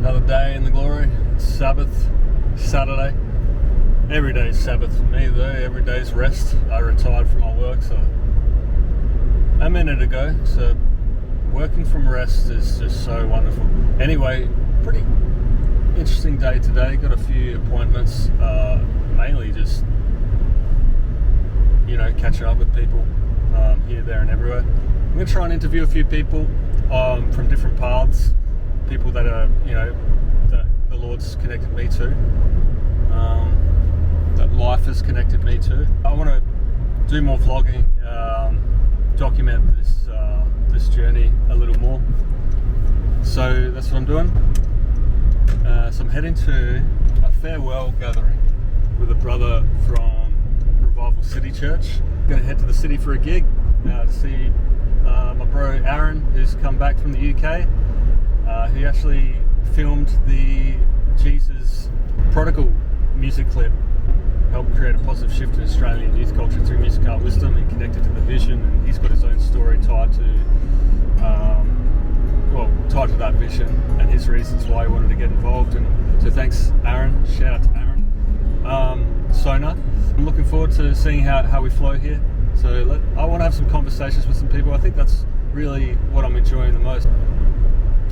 Another day in the glory. Sabbath, Saturday. Every day's Sabbath for me though, every day's rest. I retired from my work so a minute ago, so working from rest is just so wonderful. Anyway, pretty interesting day today. Got a few appointments, mainly just, you know, catching up with people here, there and everywhere. I'm going to try and interview a few people from different paths, people that are, you know, that the Lord's connected me to, that life has connected me to. I want to do more vlogging, document this journey a little more. So that's what I'm doing. So I'm heading to a farewell gathering with a brother from Revival City Church. I'm going to head to the city for a gig to see my bro Aaron, who's come back from the UK. He actually filmed the Jesus Prodigal music clip, helped create a positive shift in Australian youth culture through musical wisdom. He connected to the vision, and he's got his own story tied to that vision and his reasons why he wanted to get involved. And so thanks Aaron, shout out to Aaron. Sona, I'm looking forward to seeing how we flow here. So I want to have some conversations with some people. I think that's really what I'm enjoying the most.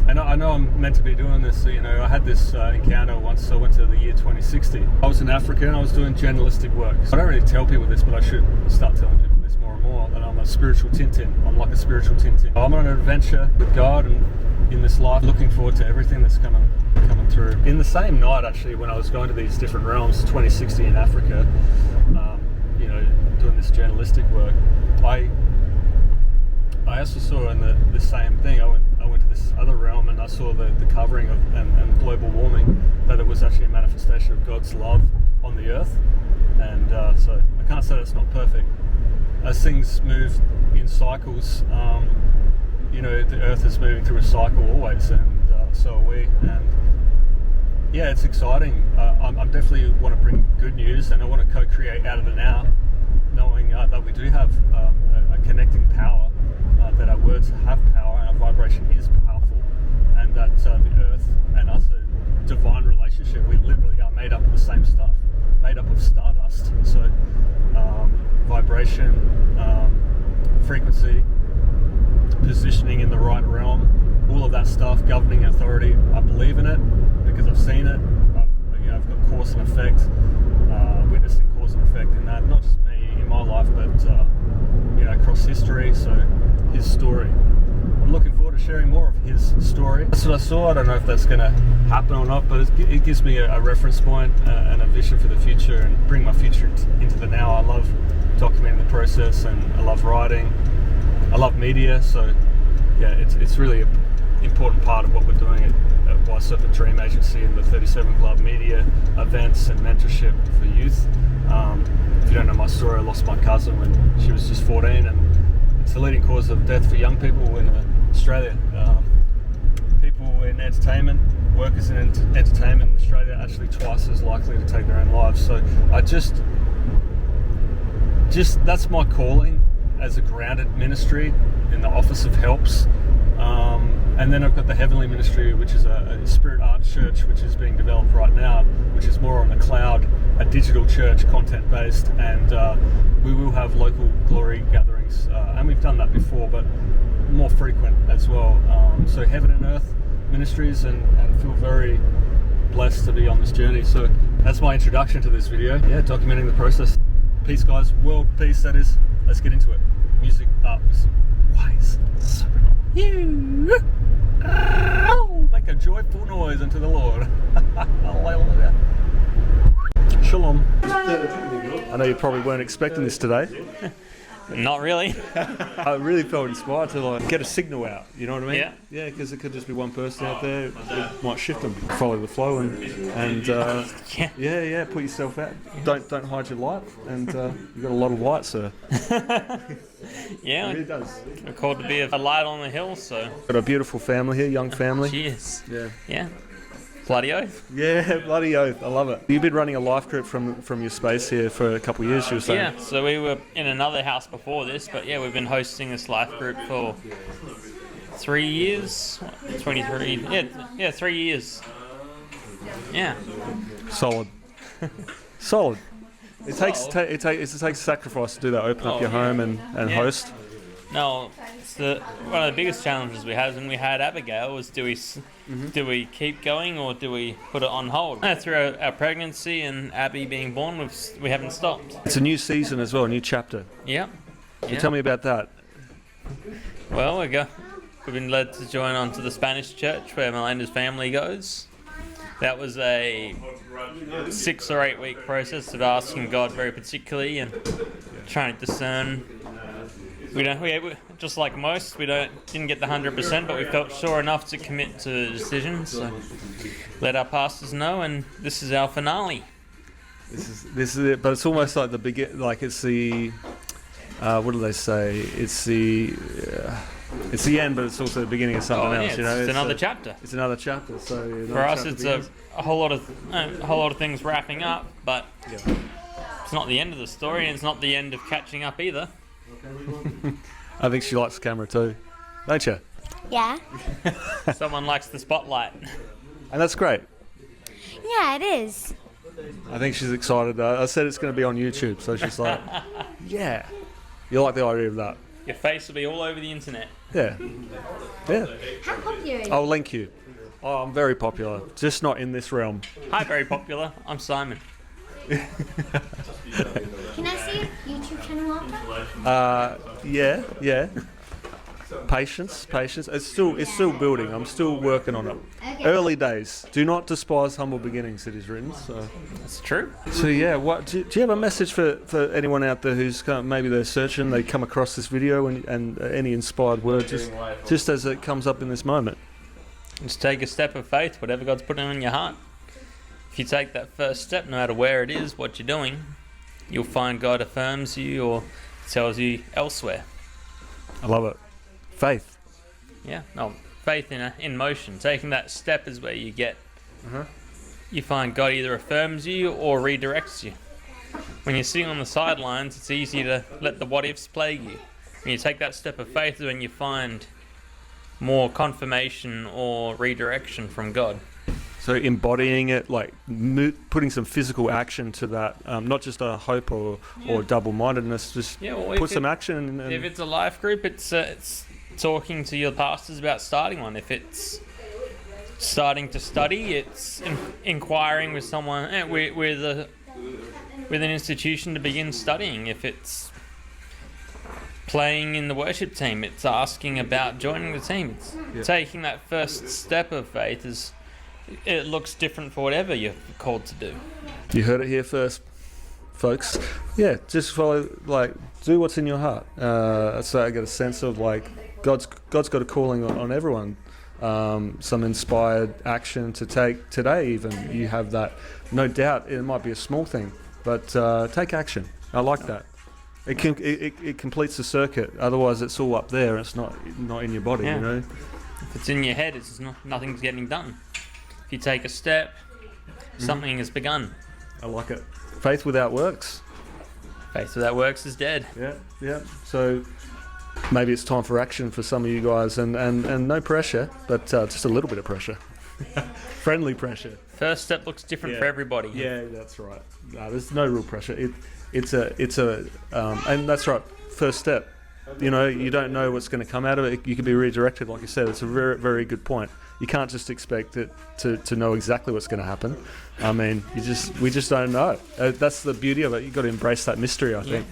And I know I'm meant to be doing this, so, you know, I had this encounter once. I went to the year 2060. I was in Africa and I was doing journalistic work. So I don't really tell people this, but I should start telling people this more and more, that I'm a spiritual Tintin. I'm like a spiritual Tintin. I'm on an adventure with God and in this life, looking forward to everything that's coming through. In the same night, actually, when I was going to these different realms, 2060 in Africa, you know, doing this journalistic work, I also saw in the same thing. I went to this other realm and I saw the covering of and global warming, that it was actually a manifestation of God's love on the earth. And so I can't say that's not perfect. As things move in cycles, you know, the earth is moving through a cycle always, and so are we. And yeah, it's exciting. I definitely want to bring good news, and I want to co-create out of the now, knowing that we do have a connecting power, that our words have power and our vibration is powerful, and that the earth and us are a divine relationship. We literally are made up of the same stuff, made up of stardust. So vibration, frequency, positioning in the right realm, all of that stuff, governing authority. I believe in it because I've seen it. I've got cause and effect, witnessing cause and effect in that, not just me in my life, but you know, across history. So his story, I'm looking forward to sharing more of his story. That's what I saw. I don't know if that's going to happen or not, but it gives me a reference point and a vision for the future, and bring my future into the now. I love documenting the process, and I love writing. I love media, so yeah, it's really an important part of what we're doing at WISE Serpent Dream Agency and the 37 Club media events and mentorship for youth. If you don't know my story, I lost my cousin when she was just 14, and it's the leading cause of death for young people in Australia. People in entertainment, workers in entertainment in Australia, are actually twice as likely to take their own lives. So I just that's my calling as a grounded ministry in the Office of Helps. And then I've got the Heavenly Ministry, which is a spirit art church, which is being developed right now, which is more on the cloud, a digital church, content based, and we will have local glory gatherings, and we've done that before, but more frequent as well. So Heaven and Earth Ministries, and feel very blessed to be on this journey. So that's my introduction to this video. Yeah, documenting the process. Peace, guys. World peace, that is. Let's get into it. Music up. WISE Serpent. Make a joyful noise unto the Lord. Hallelujah. Shalom. I know you probably weren't expecting this today. Not really. I really felt inspired to like get a signal out. You know what I mean? Yeah. Yeah, because it could just be one person out there. It might shift them. Follow the flow and yeah. Put yourself out. Don't hide your light. And you've got a lot of light, sir. Yeah. It really does. We're called to be a light on the hill, so. Got a beautiful family here, young family. Cheers. Yeah. Yeah. Bloody oath. Yeah, bloody oath. I love it. You've been running a life group from your space here for a couple of years, you were saying? Yeah, so we were in another house before this, but yeah, we've been hosting this life group for 3 years. 23. Yeah, 3 years. Yeah. Solid. Solid. It takes sacrifice to do that. Open up your home and host. No, it's one of the biggest challenges we had when we had Abigail was do we keep going or do we put it on hold? Through our pregnancy and Abby being born, we haven't stopped. It's a new season as well, a new chapter. Yeah. So tell me about that. Well, we've been led to join on to the Spanish church where Melinda's family goes. That was a 6 or 8 week process of asking God very particularly and trying to discern. We just like most, didn't get the 100%, but we felt sure enough to commit to the decision. So let our pastors know, and this is our finale. This is it, but it's almost like it's the what do they say? It's the end, but it's also the beginning of something else. It's another chapter. It's another chapter. So for us, it's a whole lot of things wrapping up, but it's not the end of the story, and it's not the end of catching up either. I think she likes the camera too, don't you? Yeah. Someone likes the spotlight. And that's great. Yeah, it is. I think she's excited. I said it's going to be on YouTube, so she's like, yeah. You like the idea of that? Your face will be all over the internet. Yeah. Yeah. How popular are you? I'll link you. Oh, I'm very popular, just not in this realm. Hi, very popular. I'm Simon. Can I see your YouTube channel after? Yeah. Patience. It's still building. I'm still working on it. Okay. Early days. Do not despise humble beginnings, it is written. So That's true. So yeah, what do you have a message for anyone out there who's maybe they're searching, they come across this video and any inspired word just as it comes up in this moment? Just take a step of faith, whatever God's putting on your heart. If you take that first step, no matter where it is, what you're doing, you'll find God affirms you or tells you elsewhere. I love it. Faith. Yeah, no, faith in motion. Taking that step is where you get. You find God either affirms you or redirects you. When you're sitting on the sidelines, it's easy to let the what ifs plague you. When you take that step of faith is when you find more confirmation or redirection from God. So embodying it, like putting some physical action to that, not just a hope or double-mindedness, just put some action. If it's a life group, it's talking to your pastors about starting one. If it's starting to study, it's inquiring with someone, with an institution to begin studying. If it's playing in the worship team, it's asking about joining the team. It's taking that first step of faith. It looks different for whatever you're called to do. You heard it here first, folks. Yeah, just follow, do what's in your heart. So I get a sense of God's got a calling on everyone. Some inspired action to take today. Even you have that. No doubt it might be a small thing, but take action. I like that. It completes the circuit. Otherwise, it's all up there. It's not in your body. Yeah. If it's in your head, nothing's getting done. If you take a step, something has begun. I like it. Faith without works. Faith without works is dead. Yeah. So maybe it's time for action for some of you guys, and no pressure, but just a little bit of pressure. Friendly pressure. First step looks different for everybody. Yeah, that's right. No, there's no real pressure. It's a and that's right. First step. You don't know what's going to come out of it. You could be redirected, like you said. It's a very, very good point. You can't just expect it to know exactly what's going to happen. I mean, we just don't know. That's the beauty of it. You've got to embrace that mystery, I think.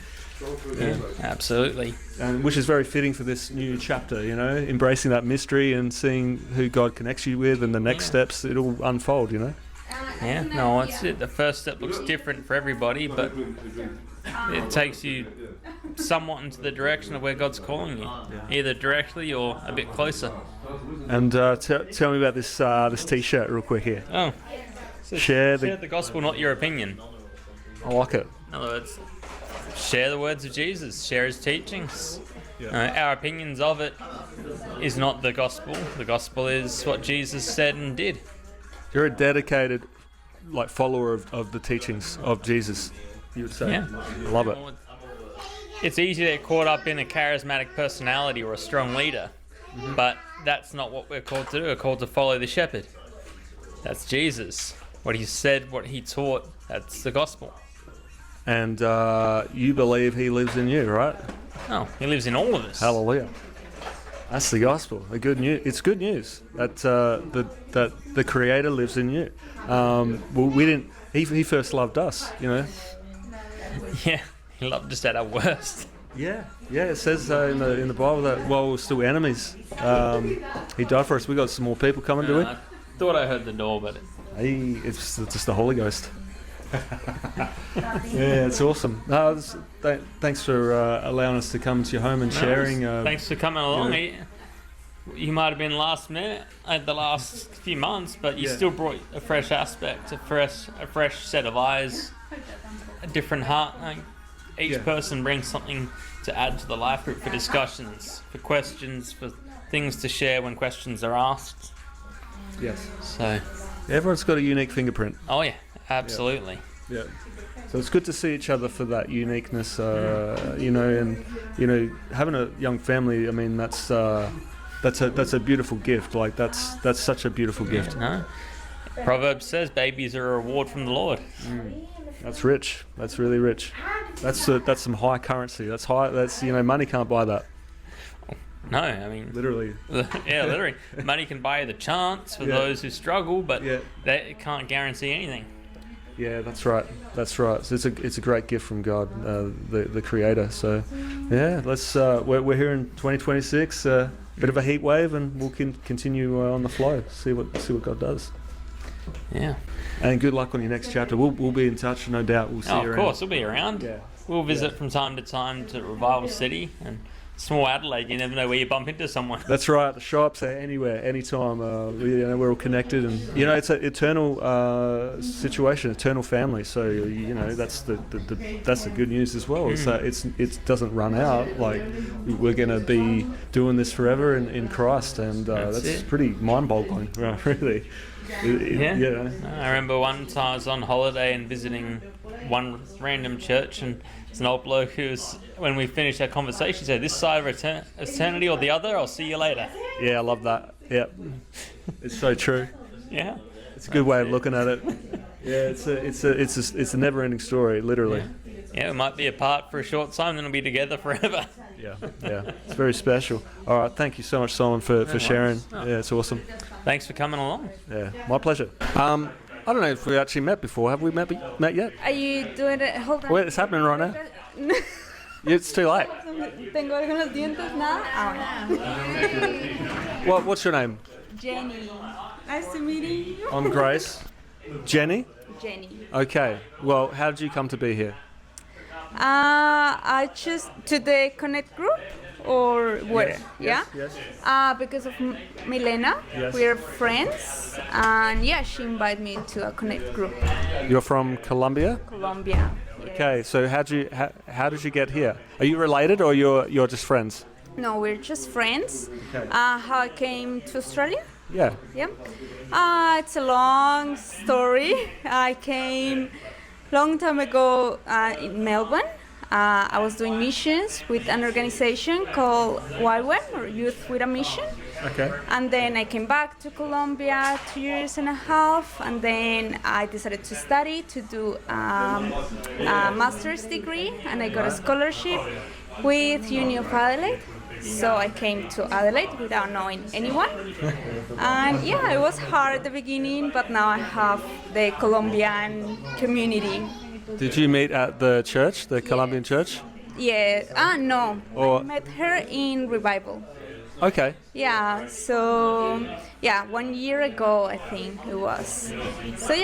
Yeah, absolutely. And which is very fitting for this new chapter, embracing that mystery and seeing who God connects you with, and the next steps it'll unfold, Yeah, no, that's it. The first step looks different for everybody, but it takes you somewhat into the direction of where God's calling you, either directly or a bit closer. And tell me about this T-shirt real quick here. Oh, share the gospel, not your opinion. I like it. In other words, share the words of Jesus, share his teachings. Our opinions of it is not the gospel. The gospel is what Jesus said and did. You're a dedicated follower of the teachings of Jesus, you would say. Yeah. I love it. It's easy to get caught up in a charismatic personality or a strong leader, but that's not what we're called to do. We're called to follow the shepherd. That's Jesus. What he said, what he taught, that's the gospel. And you believe he lives in you, right? Oh, he lives in all of us. Hallelujah. That's the gospel. The good news. It's good news that that the Creator lives in you. Well, we didn't. He first loved us. You know. Yeah, he loved us at our worst. Yeah. It says in the Bible that while we're still enemies, he died for us. We got some more people coming to it. I thought I heard the door, but It's just the Holy Ghost. Yeah, it's awesome. No, thanks for allowing us to come to your home and sharing. Thanks for coming along. You might have been last minute at the last few months, but you still brought a fresh aspect, a fresh set of eyes, a different heart. Each person brings something to add to the life group for discussions, for questions, for things to share when questions are asked. Yes. So everyone's got a unique fingerprint. Oh yeah, absolutely. Yeah. So it's good to see each other for that uniqueness, you know, and you know, having a young family. I mean, that's a beautiful gift. Like that's such a beautiful gift. No. Proverbs says babies are a reward from the Lord. That's rich. That's really rich. That's some high currency. That's high. That's, you know, money can't buy that. No, I mean Literally. Yeah, literally. Money can buy you the chance for those who struggle, but they can't guarantee anything. Yeah, that's right. That's right. So it's a great gift from God, the Creator. So, yeah, let's. We're here in 2026. Bit of a heat wave, and we'll continue on the flow. See what God does. Yeah. And good luck on your next chapter. We'll be in touch, no doubt. We'll see you around. Of course, we'll be around. Yeah. We'll visit from time to time to Revival City and small Adelaide. You never know where you bump into someone. That's right. The shops are anywhere, anytime. We're all connected, and you know it's an eternal situation, eternal family. So you know that's that's the good news as well. It doesn't run out. Like we're going to be doing this forever in Christ, and that's pretty mind-boggling, really. I remember one time I was on holiday and visiting one random church, and it's an old bloke who was, when we finished our conversation, said, "This side of eternity or the other, I'll see you later." Yeah, I love that. Yeah, it's so true. Yeah, it's a good way of looking at it. Yeah, it's a never-ending story, literally. Yeah, we might be apart for a short time, then we'll be together forever. Yeah, it's very special. All right, thank you so much, Simon, for sharing. Yeah, it's awesome. Thanks for coming along. Yeah, my pleasure. I don't know if we actually met before. Have we met yet? Are you doing it? Hold on. Well, it's happening right now. It's too late. Tengo algunos dientes, nada. What's your name? Jenny. Nice to meet you. I'm Grace. Jenny? Jenny. Okay. Well, how did you come to be here? I chose to the Connect group or where? Yes. Because of Milena. Yes. We're friends, and she invited me to a Connect group. You're from Colombia? Colombia. Yes. Okay. So how did you get here? Are you related or you're just friends? No, we're just friends. Okay. How I came to Australia? Yeah. It's a long story. I came long time ago in Melbourne. I was doing missions with an organization called YWAM, or Youth with a Mission. Okay. And then I came back to Colombia 2 years and a half, and then I decided to study, to do a master's degree, and I got a scholarship with Uni of Adelaide. So I came to Adelaide without knowing anyone. And it was hard at the beginning, but now I have the Colombian community. Did you meet at the church, the Colombian church? Yeah. No. Or- I met her in Revival. Okay. Yeah. So 1 year ago, I think it was. So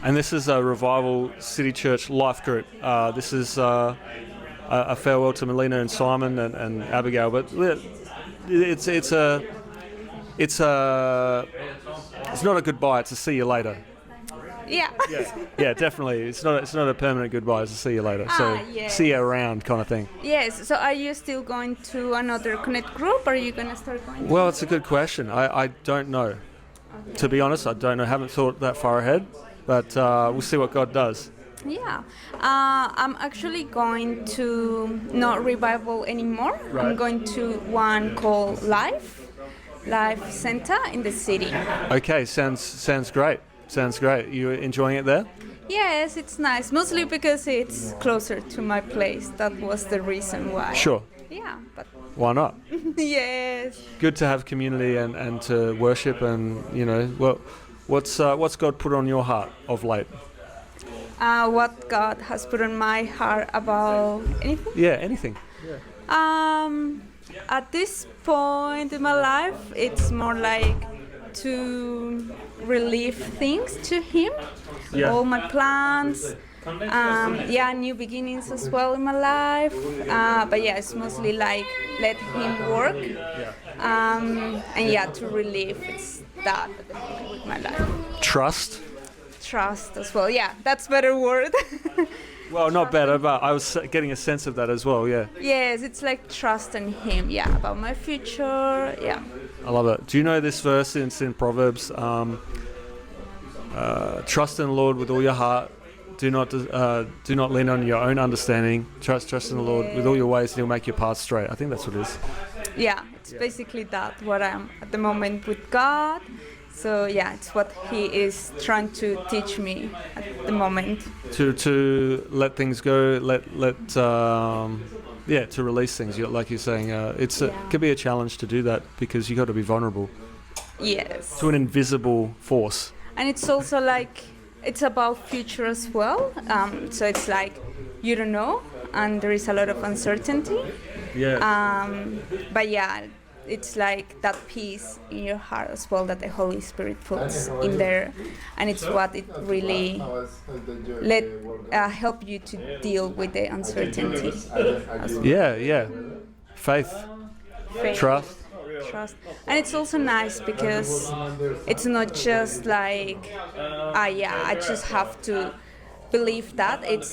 And this is a Revival City Church life group. This is a farewell to Melina and Simon and Abigail, but it's not a goodbye. It's a see you later. Yeah. Yeah, definitely. It's not a permanent goodbye. It's a see you later. So see you around kind of thing. Yes. So are you still going to another Connect group, or are you going to start going? Well, it's a good question. I don't know. Okay. To be honest, I don't know. I haven't thought that far ahead, but we'll see what God does. Yeah. I'm actually going to not Revival anymore. Right. I'm going to one called Life. life center in the city. Okay, sounds great. Sounds great. You enjoying it there? Yes, it's nice, mostly because it's closer to my place. That was the reason why. Sure. Yeah, but Why not? yes. Good to have community and to worship, and well, what's God put on your heart of late? What God has put on my heart about anything? Yeah, anything. At this point in my life, it's more like to relieve things to Him. Yeah. All my plans. New beginnings as well in my life. But yeah, it's mostly like let Him work. To relieve it's that with my life. Trust as well. Yeah, that's better word. Well, not better, but I was getting a sense of that as well. Yeah. Yes, it's like trust in Him. Yeah, about my future. Yeah. I love it. Do you know this verse? It's in Proverbs. Trust in the Lord with all your heart. Do not lean on your own understanding. Trust in the Lord with all your ways, and He'll make your path straight. I think that's what it is. Yeah, it's basically that what I'm at the moment with God. So yeah, it's what He is trying to teach me at the moment. To let things go, to release things. Like you're saying, it can be a challenge to do that because you got to be vulnerable. Yes. To an invisible force. And it's also like it's about future as well. So it's like you don't know, and there is a lot of uncertainty. Yeah. But yeah, it's like that peace in your heart as well that the Holy Spirit puts in there, and it's what it really help you to deal with the uncertainty. Yeah. Faith. Trust. And it's also nice because it's not just like I just have to believe that. It's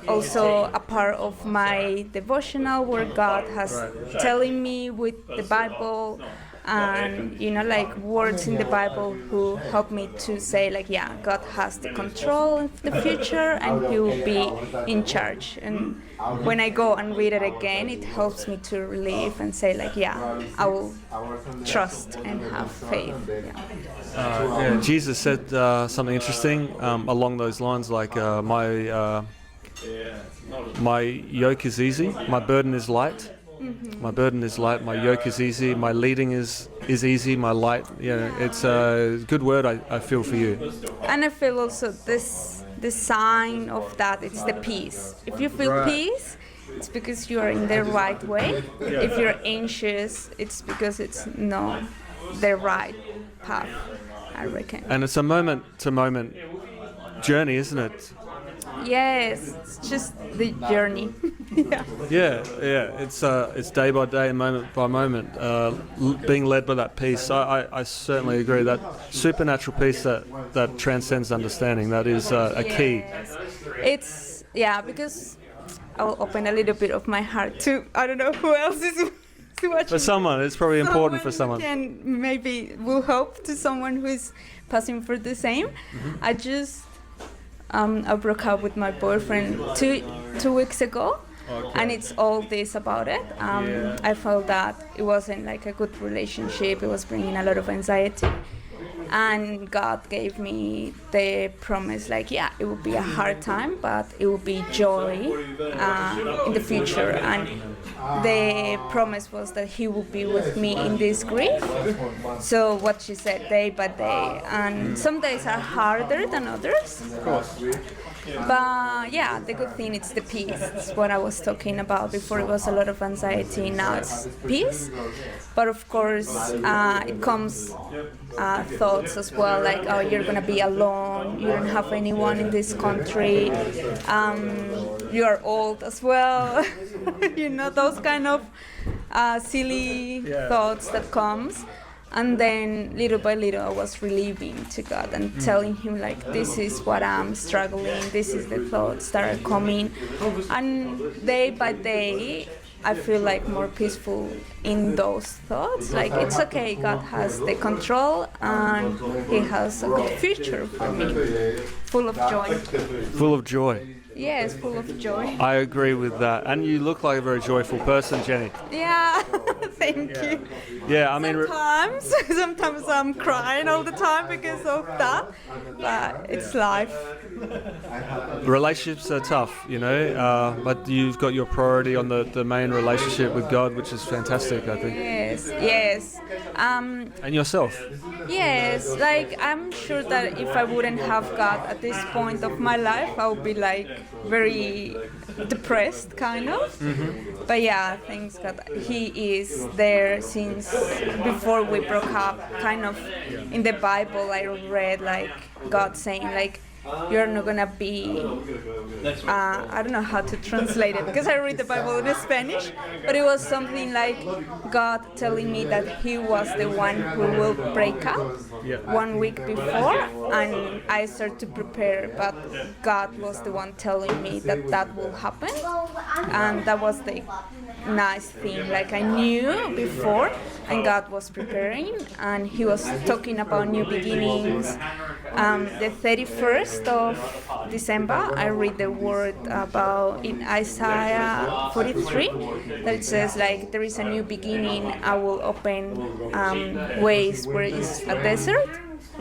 also a part of my devotional where God has telling me with the Bible and like words in the Bible who help me to say like God has the control of the future and He will be in charge. And when I go and read it again, it helps me to relieve and say like I will trust and have faith. Jesus said something interesting along those lines, like my yoke is easy, my burden is light. Mm-hmm. My burden is light, my yoke is easy, my leading is easy, my light. It's a good word I feel for you. And I feel also the sign of that, it's the peace. If you feel peace, it's because you are in the right way. If you're anxious, it's because it's not the right path, I reckon. And it's a moment-to-moment journey, isn't it? Yes, it's just the journey. Yeah. It's day by day, moment by moment, being led by that peace. I certainly agree that supernatural peace that transcends understanding. That is a key. It's because I will open a little bit of my heart to. I don't know who else is watching. For someone, it's probably important for someone. Can maybe will help to someone who is passing for the same. Mm-hmm. I broke up with my boyfriend two weeks ago, and it's all this about it. I felt that it wasn't like a good relationship. It was bringing a lot of anxiety, and God gave me the promise, like it will be a hard time, but it will be joy in the future. And the promise was that He will be with me in this grief. So what she said, day by day, and some days are harder than others. Of course. But the good thing is the peace. It's what I was talking about before. It was a lot of anxiety. Now it's peace. But of course, it comes thoughts as well, like, oh, you're gonna be alone. You don't have anyone in this country. You are old as well. Those kind of silly thoughts that comes. And then little by little I was relieving to God and telling Him like, this is what I'm struggling, this is the thoughts that are coming. And day by day I feel like more peaceful in those thoughts. Like, it's okay, God has the control and He has a good future for me. Full of joy. Full of joy. Yes, full of joy. I agree with that. And you look like a very joyful person, Jenny. Yeah, thank you. Yeah, I mean, Sometimes I'm crying all the time because of that, but it's life. relationships are tough, but you've got your priority on the main relationship with God, which is fantastic, I think. Yes. And yourself. Yes, like I'm sure that if I wouldn't have God at this point of my life, I would be like very depressed, kind of. Mm-hmm. But yeah, thanks God, He is there since before we broke up. Kind of in the Bible, I read like God saying like, you're not gonna be, I don't know how to translate it because I read the Bible in Spanish, but it was something like God telling me that He was the one who will break up 1 week before, and I started to prepare, but God was the one telling me that that will happen, and that was the nice thing. Like I knew before, and God was preparing, and He was talking about new beginnings. The 31st of December, I read the word about in Isaiah 43 that it says like there is a new beginning. I will open ways where it's a desert.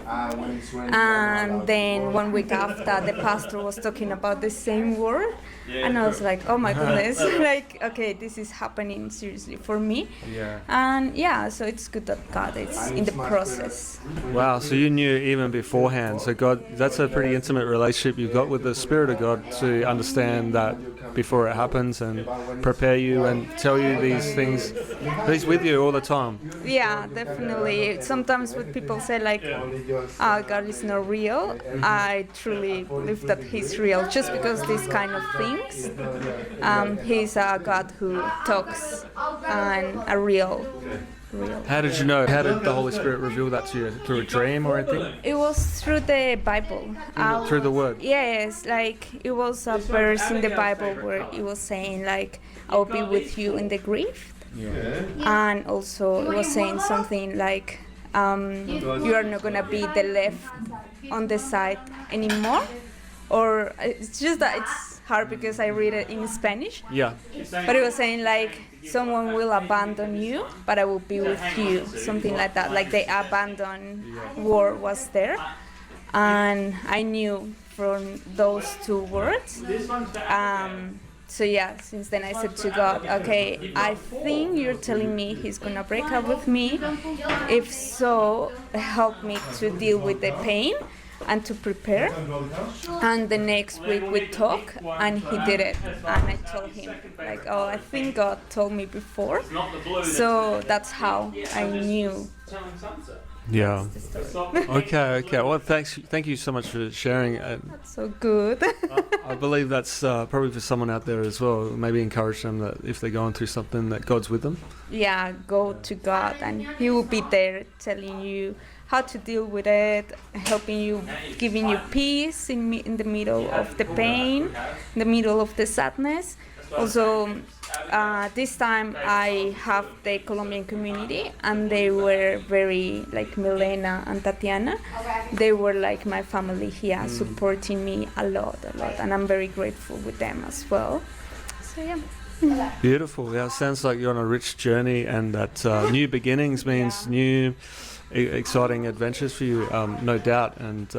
And then 1 week after, the pastor was talking about the same word, and I was like, oh my goodness, like, okay, this is happening seriously for me. And so it's good that God is in the process. Wow, so you knew even beforehand. So God, that's a pretty intimate relationship you've got with the Spirit of God to understand that before it happens and prepare you and tell you these things. He's with you all the time. Yeah, definitely. Sometimes when people say like, God is not real, I truly believe that He's real just because these kind of things. He's a God who talks and a real. How did you know? How did the Holy Spirit reveal that to you? Through a dream or anything? It was through the Bible. Through the Word? Yes, like it was a verse in the Bible where it was saying like, I will be with you in the grief. And also it was saying something like, you are not going to be the left on the side anymore. Or it's just that it's hard because I read it in Spanish. Yeah. But it was saying like, someone will abandon you, but I will be with you. Something like that. Like the abandon word was there. And I knew from those two words. So yeah, since then I said to God, okay, I think you're telling me He's gonna break up with me. If so, help me to deal with the pain and to prepare. And the next week we talk, and He did it. And I told him, like, oh, I think God told me before. So that's how I knew. Yeah. Okay. Well, thank you so much for sharing. That's so good. I believe that's probably for someone out there as well. Maybe encourage them that if they're going through something, that God's with them. Yeah, go to God, and He will be there telling you how to deal with it, helping you, giving you peace in the middle of the pain, in the middle of the sadness. Also, this time I have the Colombian community, and they were very, like Milena and Tatiana, they were like my family here, supporting me a lot, and I'm very grateful with them as well. So yeah. Beautiful. Yeah, it sounds like you're on a rich journey, and that new beginnings means new exciting adventures for you, no doubt, and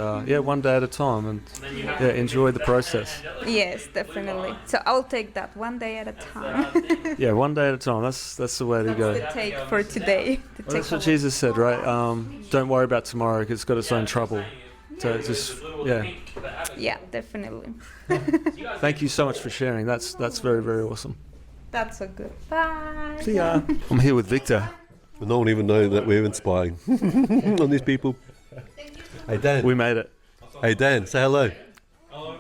one day at a time, and enjoy the process. Yes, definitely. So I'll take that 1 day at a time. Yeah, 1 day at a time. That's the way to go. That's the take for today. Well, that's what Jesus said, right? Don't worry about tomorrow, because it's got its own trouble. So just Yeah, definitely. Thank you so much for sharing. That's very, very awesome. That's so good. Bye. See ya. I'm here with Victor. No one even knows that we're inspiring on these people. Hey Dan. We made it. Hey Dan, say hello. Hello.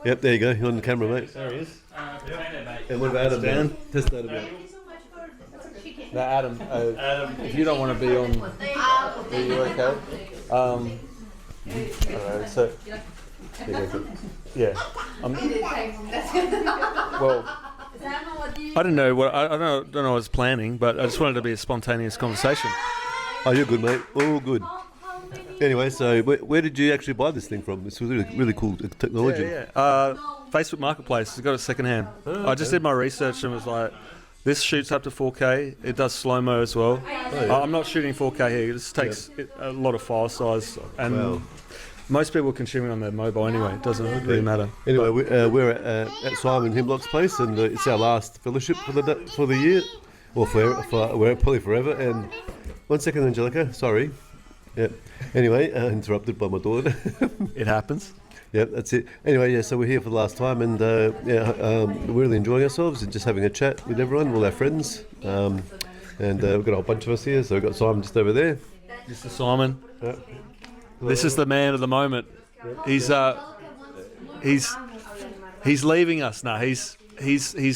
Yep, there you go. You're on the camera, mate. There he is. And what about Adam, Dan? Test that a bit. Now, Adam, if you don't want to be on, are you okay? So, yeah. Well, I don't know what I don't know what I was planning, but I just wanted it to be a spontaneous conversation. Oh, you're good, mate. All good. Anyway, so where did you actually buy this thing from? It's really, really cool technology. Facebook Marketplace. I got it secondhand. I just did my research and was like, this shoots up to 4K. It does slow-mo as well. I'm not shooting 4K here. This takes a lot of file size. And most people are consuming on their mobile anyway. It doesn't really matter. Anyway, we're at Simon Himlock's place, and it's our last fellowship for the year, or we're probably forever. And 1 second, Angelica. Sorry. Yeah. Anyway, interrupted by my daughter. It happens. Yeah, that's it. Anyway, so we're here for the last time, and we're really enjoying ourselves and just having a chat with everyone, all our friends. And we've got a whole bunch of us here. So we've got Simon just over there. Mr. Simon. This is the man of the moment. He's leaving us now. He's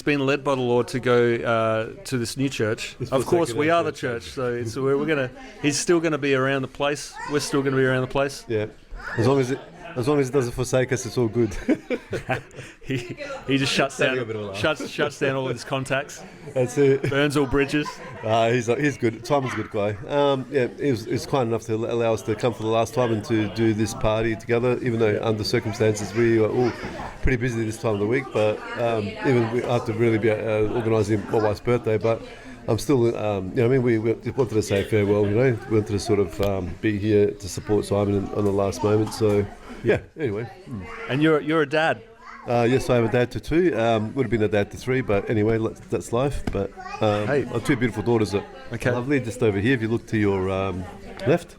been led by the Lord to go to this new church. Of course, we are the church, so we're gonna. He's still going to be around the place. We're still going to be around the place. Yeah, as long as it doesn't forsake us, it's all good. he just shuts down all his contacts. That's it. Burns all bridges. He's good. Simon's a good guy. He was kind enough to allow us to come for the last time and to do this party together, even though under circumstances we were all pretty busy this time of the week. But even we have to really be organising my wife's birthday. But I'm still, we wanted to say farewell. We wanted to sort of be here to support Simon on the last moment. So. Yeah. Anyway. And you're a dad. Yes, I am a dad to 2. Would have been a dad to 3, but anyway, that's life. But I have 2 beautiful daughters that are lovely. Just over here, if you look to your left.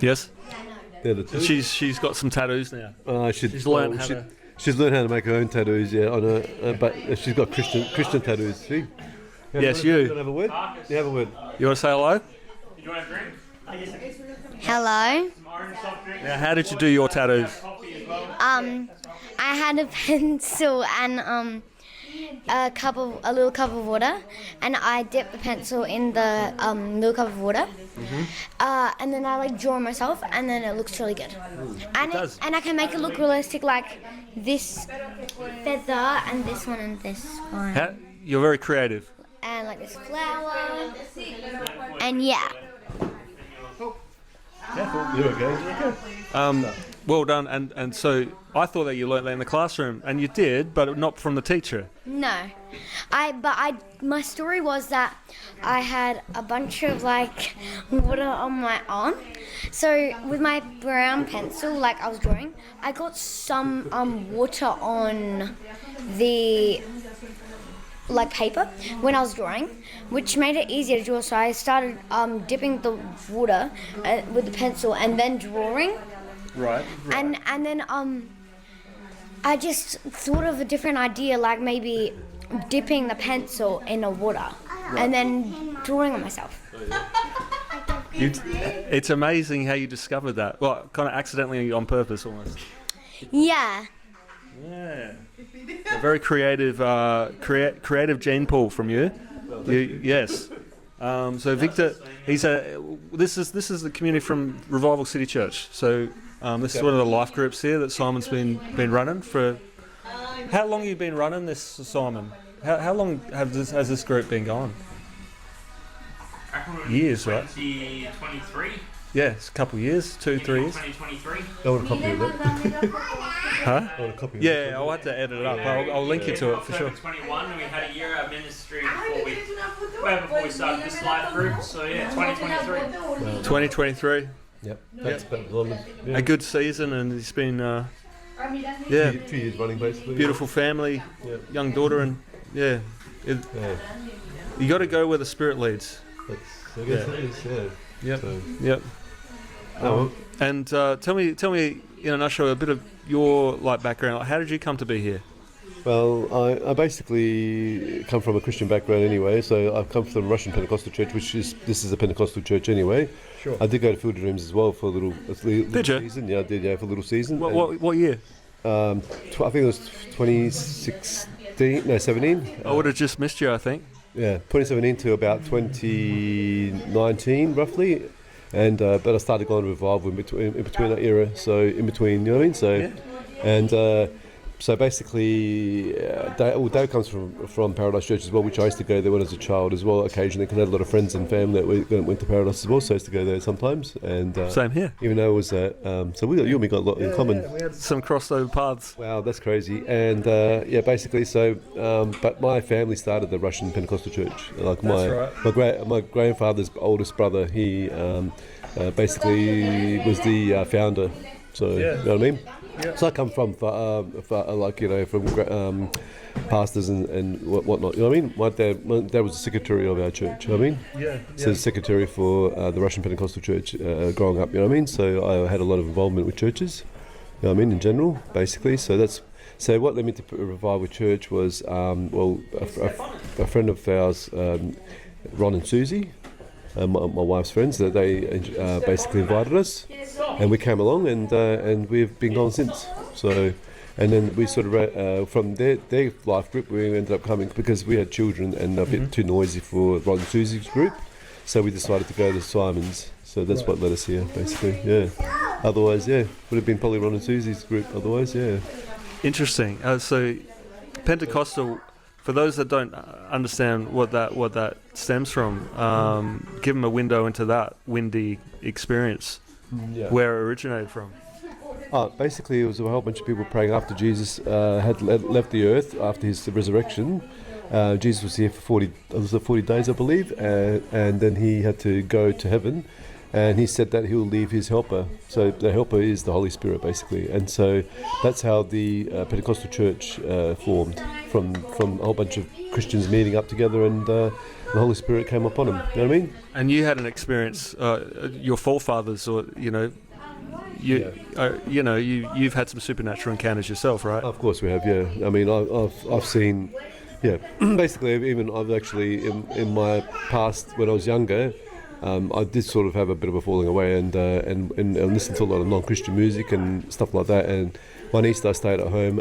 Yes. They're the 2. She's got some tattoos now. She's learned how to make her own tattoos. Yeah, on her, but she's got Christian tattoos. See. Yes, you. You have a word? You have a word. You want to say hello? You want a drink? Hello. Now, how did you do your tattoos? I had a pencil and a little cup of water, and I dipped the pencil in the little cup of water, and then I draw myself, and then it looks really good. And and I can make it look realistic, like this feather and this one and this one. You're very creative. And like this flower, and yeah. You're okay. Well done. And so I thought that you learnt that in the classroom, and you did, but not from the teacher. No, my story was that I had a bunch of water on my arm. So with my brown pencil, I was drawing, I got some water on the paper when I was drawing, which made it easier to draw. So I started dipping the water with the pencil and then drawing. Right. And then I just thought of a different idea, like maybe dipping the pencil in the water and then drawing on myself. It's amazing how you discovered that. Well, kind of accidentally, on purpose, almost. Yeah. Yeah. A very creative, creative gene pool from you. Yes. So Victor, this is the community from Revival City Church. So this is one of the life groups here that Simon's been running for. How long have you been running this, Simon? How long has this group been going? Years, right? 2023. Yeah, it's a couple of years, 2-3 years. 2023. I want a copy of that. Huh? I want a copy of Yeah, I'll have to edit it up. I'll link you to it for sure. 21, we had a year of ministry before we started this life group. So yeah, 2023. 2023. Yep. That's about A good season, and it's been 2 years running basically. Beautiful family, young daughter, and you got to go where the Spirit leads. I guess it is. Yeah. Yep. So. Yep. And tell me in a nutshell a bit of your background. How did you come to be here? Well, I basically come from a Christian background anyway, so I've come from the Russian Pentecostal church, this is a Pentecostal church anyway. Sure. I did go to Field of Dreams as well for a little season. Yeah, I did, for a little season. What year? I think it was 17. I would have just missed you, I think. Yeah, 2017 to about 2019 roughly, and but I started going to Revival in between that era. So in between, you know what I mean? So, and So basically, Dave comes from Paradise Church as well, which I used to go there when I was a child as well. Occasionally, I had a lot of friends and family that went to Paradise as well, so I used to go there sometimes. And Same here. even though it was so you and me got a lot in common. We had some crossover paths. Wow, that's crazy. And basically, but my family started the Russian Pentecostal Church. Like my grandfather's oldest brother, he basically was the founder. So you know what I mean. Yeah. So I come from from pastors and whatnot. You know what I mean? My dad was the secretary of our church. You know what I mean? So secretary for the Russian Pentecostal Church growing up. You know what I mean? So I had a lot of involvement with churches. You know what I mean? In general, basically. So what led me to Revival Church was a friend of ours, Ron and Susie. My wife's friends, that they basically invited us, and we came along, and we've been gone since. So, and then we sort of from their life group, we ended up coming because we had children and a bit too noisy for Ron and Susie's group, so we decided to go to Simon's. So that's what led us here, basically. Yeah. Otherwise, would have been probably Ron and Susie's group. Otherwise, yeah. Interesting. So, Pentecostal. For those that don't understand what that stems from, give them a window into that windy experience, where it originated from. Basically, it was a whole bunch of people praying after Jesus had left the earth after his resurrection. Jesus was here for 40 days, I believe, and then he had to go to heaven. And he said that he'll leave his helper. So the helper is the Holy Spirit, basically. And so that's how the Pentecostal church formed, from a whole bunch of Christians meeting up together, and the Holy Spirit came upon them. You know what I mean? And you had an experience, your forefathers, or you've had some supernatural encounters yourself, right? Of course we have. Yeah. I mean, I've seen. Yeah. Basically, even I've actually in my past when I was younger. I did sort of have a bit of a falling away and listened to a lot of non-Christian music and stuff like that. And one Easter I stayed at home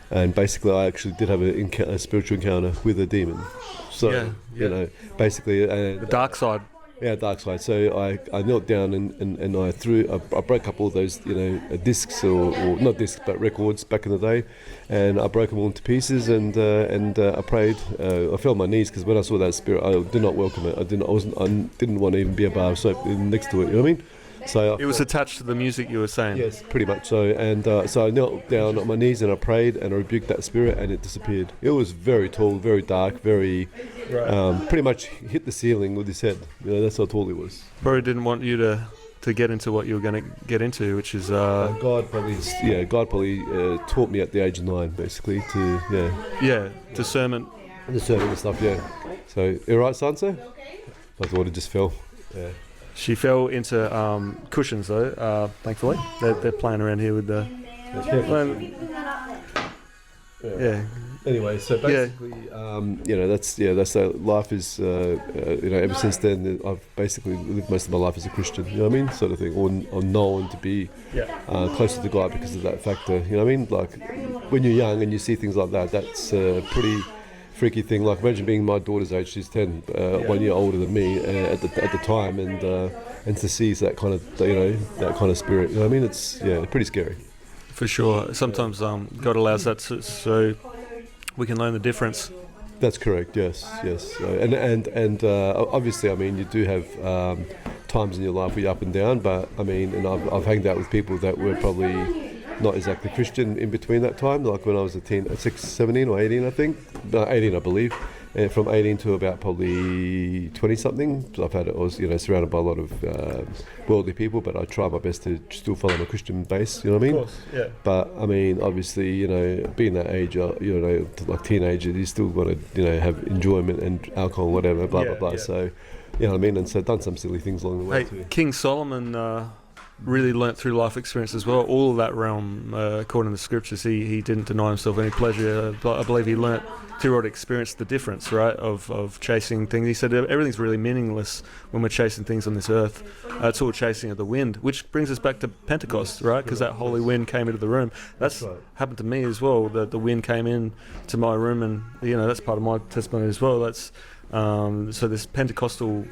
and basically I actually did have a spiritual encounter with a demon. So basically the dark side. Yeah, dark side. So I knelt down and I broke up all those discs or not discs but records back in the day, and I broke them all into pieces and I prayed. I fell on my knees because when I saw that spirit, I did not welcome it. I didn't want to even be a bar of soap next to it. You know what I mean? So it was attached to the music you were saying. Yes, pretty much so. And so I knelt down on my knees and I prayed and I rebuked that spirit and it disappeared. It was very tall, very dark, very pretty much hit the ceiling with his head. That's how tall it was. Probably didn't want you to get into what you were going to get into, which is God probably taught me at the age of 9, basically discernment and stuff. Yeah. So you all right, Sansa? I thought it just fell. Yeah. She fell into cushions though, thankfully. They're playing around here with the... Anyway, so basically, that's life is, ever since then, I've basically lived most of my life as a Christian, you know what I mean, sort of thing, or known to be closer to God because of that factor, you know what I mean, like when you're young and you see things like that, that's pretty freaky thing. Like imagine being my daughter's age, she's 10, 1 year older than me at the time, and to see that kind of that kind of spirit. You know what I mean? It's pretty scary. For sure. Sometimes God allows that so we can learn the difference. That's correct. Yes. And obviously, I mean, you do have times in your life where you're up and down, but I mean, and I've hanged out with people that were probably not exactly Christian in between that time, like when I was 17 or 18, I think. 18, I believe. And from 18 to about probably 20 something, I was surrounded by a lot of worldly people, but I try my best to still follow my Christian base, you know what I mean? Of course, yeah. But I mean, obviously, being that age, like teenager, you still want to, have enjoyment and alcohol and whatever, blah, blah, blah. Yeah. So, you know what I mean? And so done some silly things along the way too. King Solomon really learnt through life experience as well. All of that realm, according to the scriptures, he didn't deny himself any pleasure. I believe he learnt through experience the difference, right, of chasing things. He said everything's really meaningless when we're chasing things on this earth. It's all chasing of the wind, which brings us back to Pentecost, right? Because that holy wind came into the room. That's right. Happened to me as well. The wind came in to my room, and that's part of my testimony as well. That's so this Pentecostal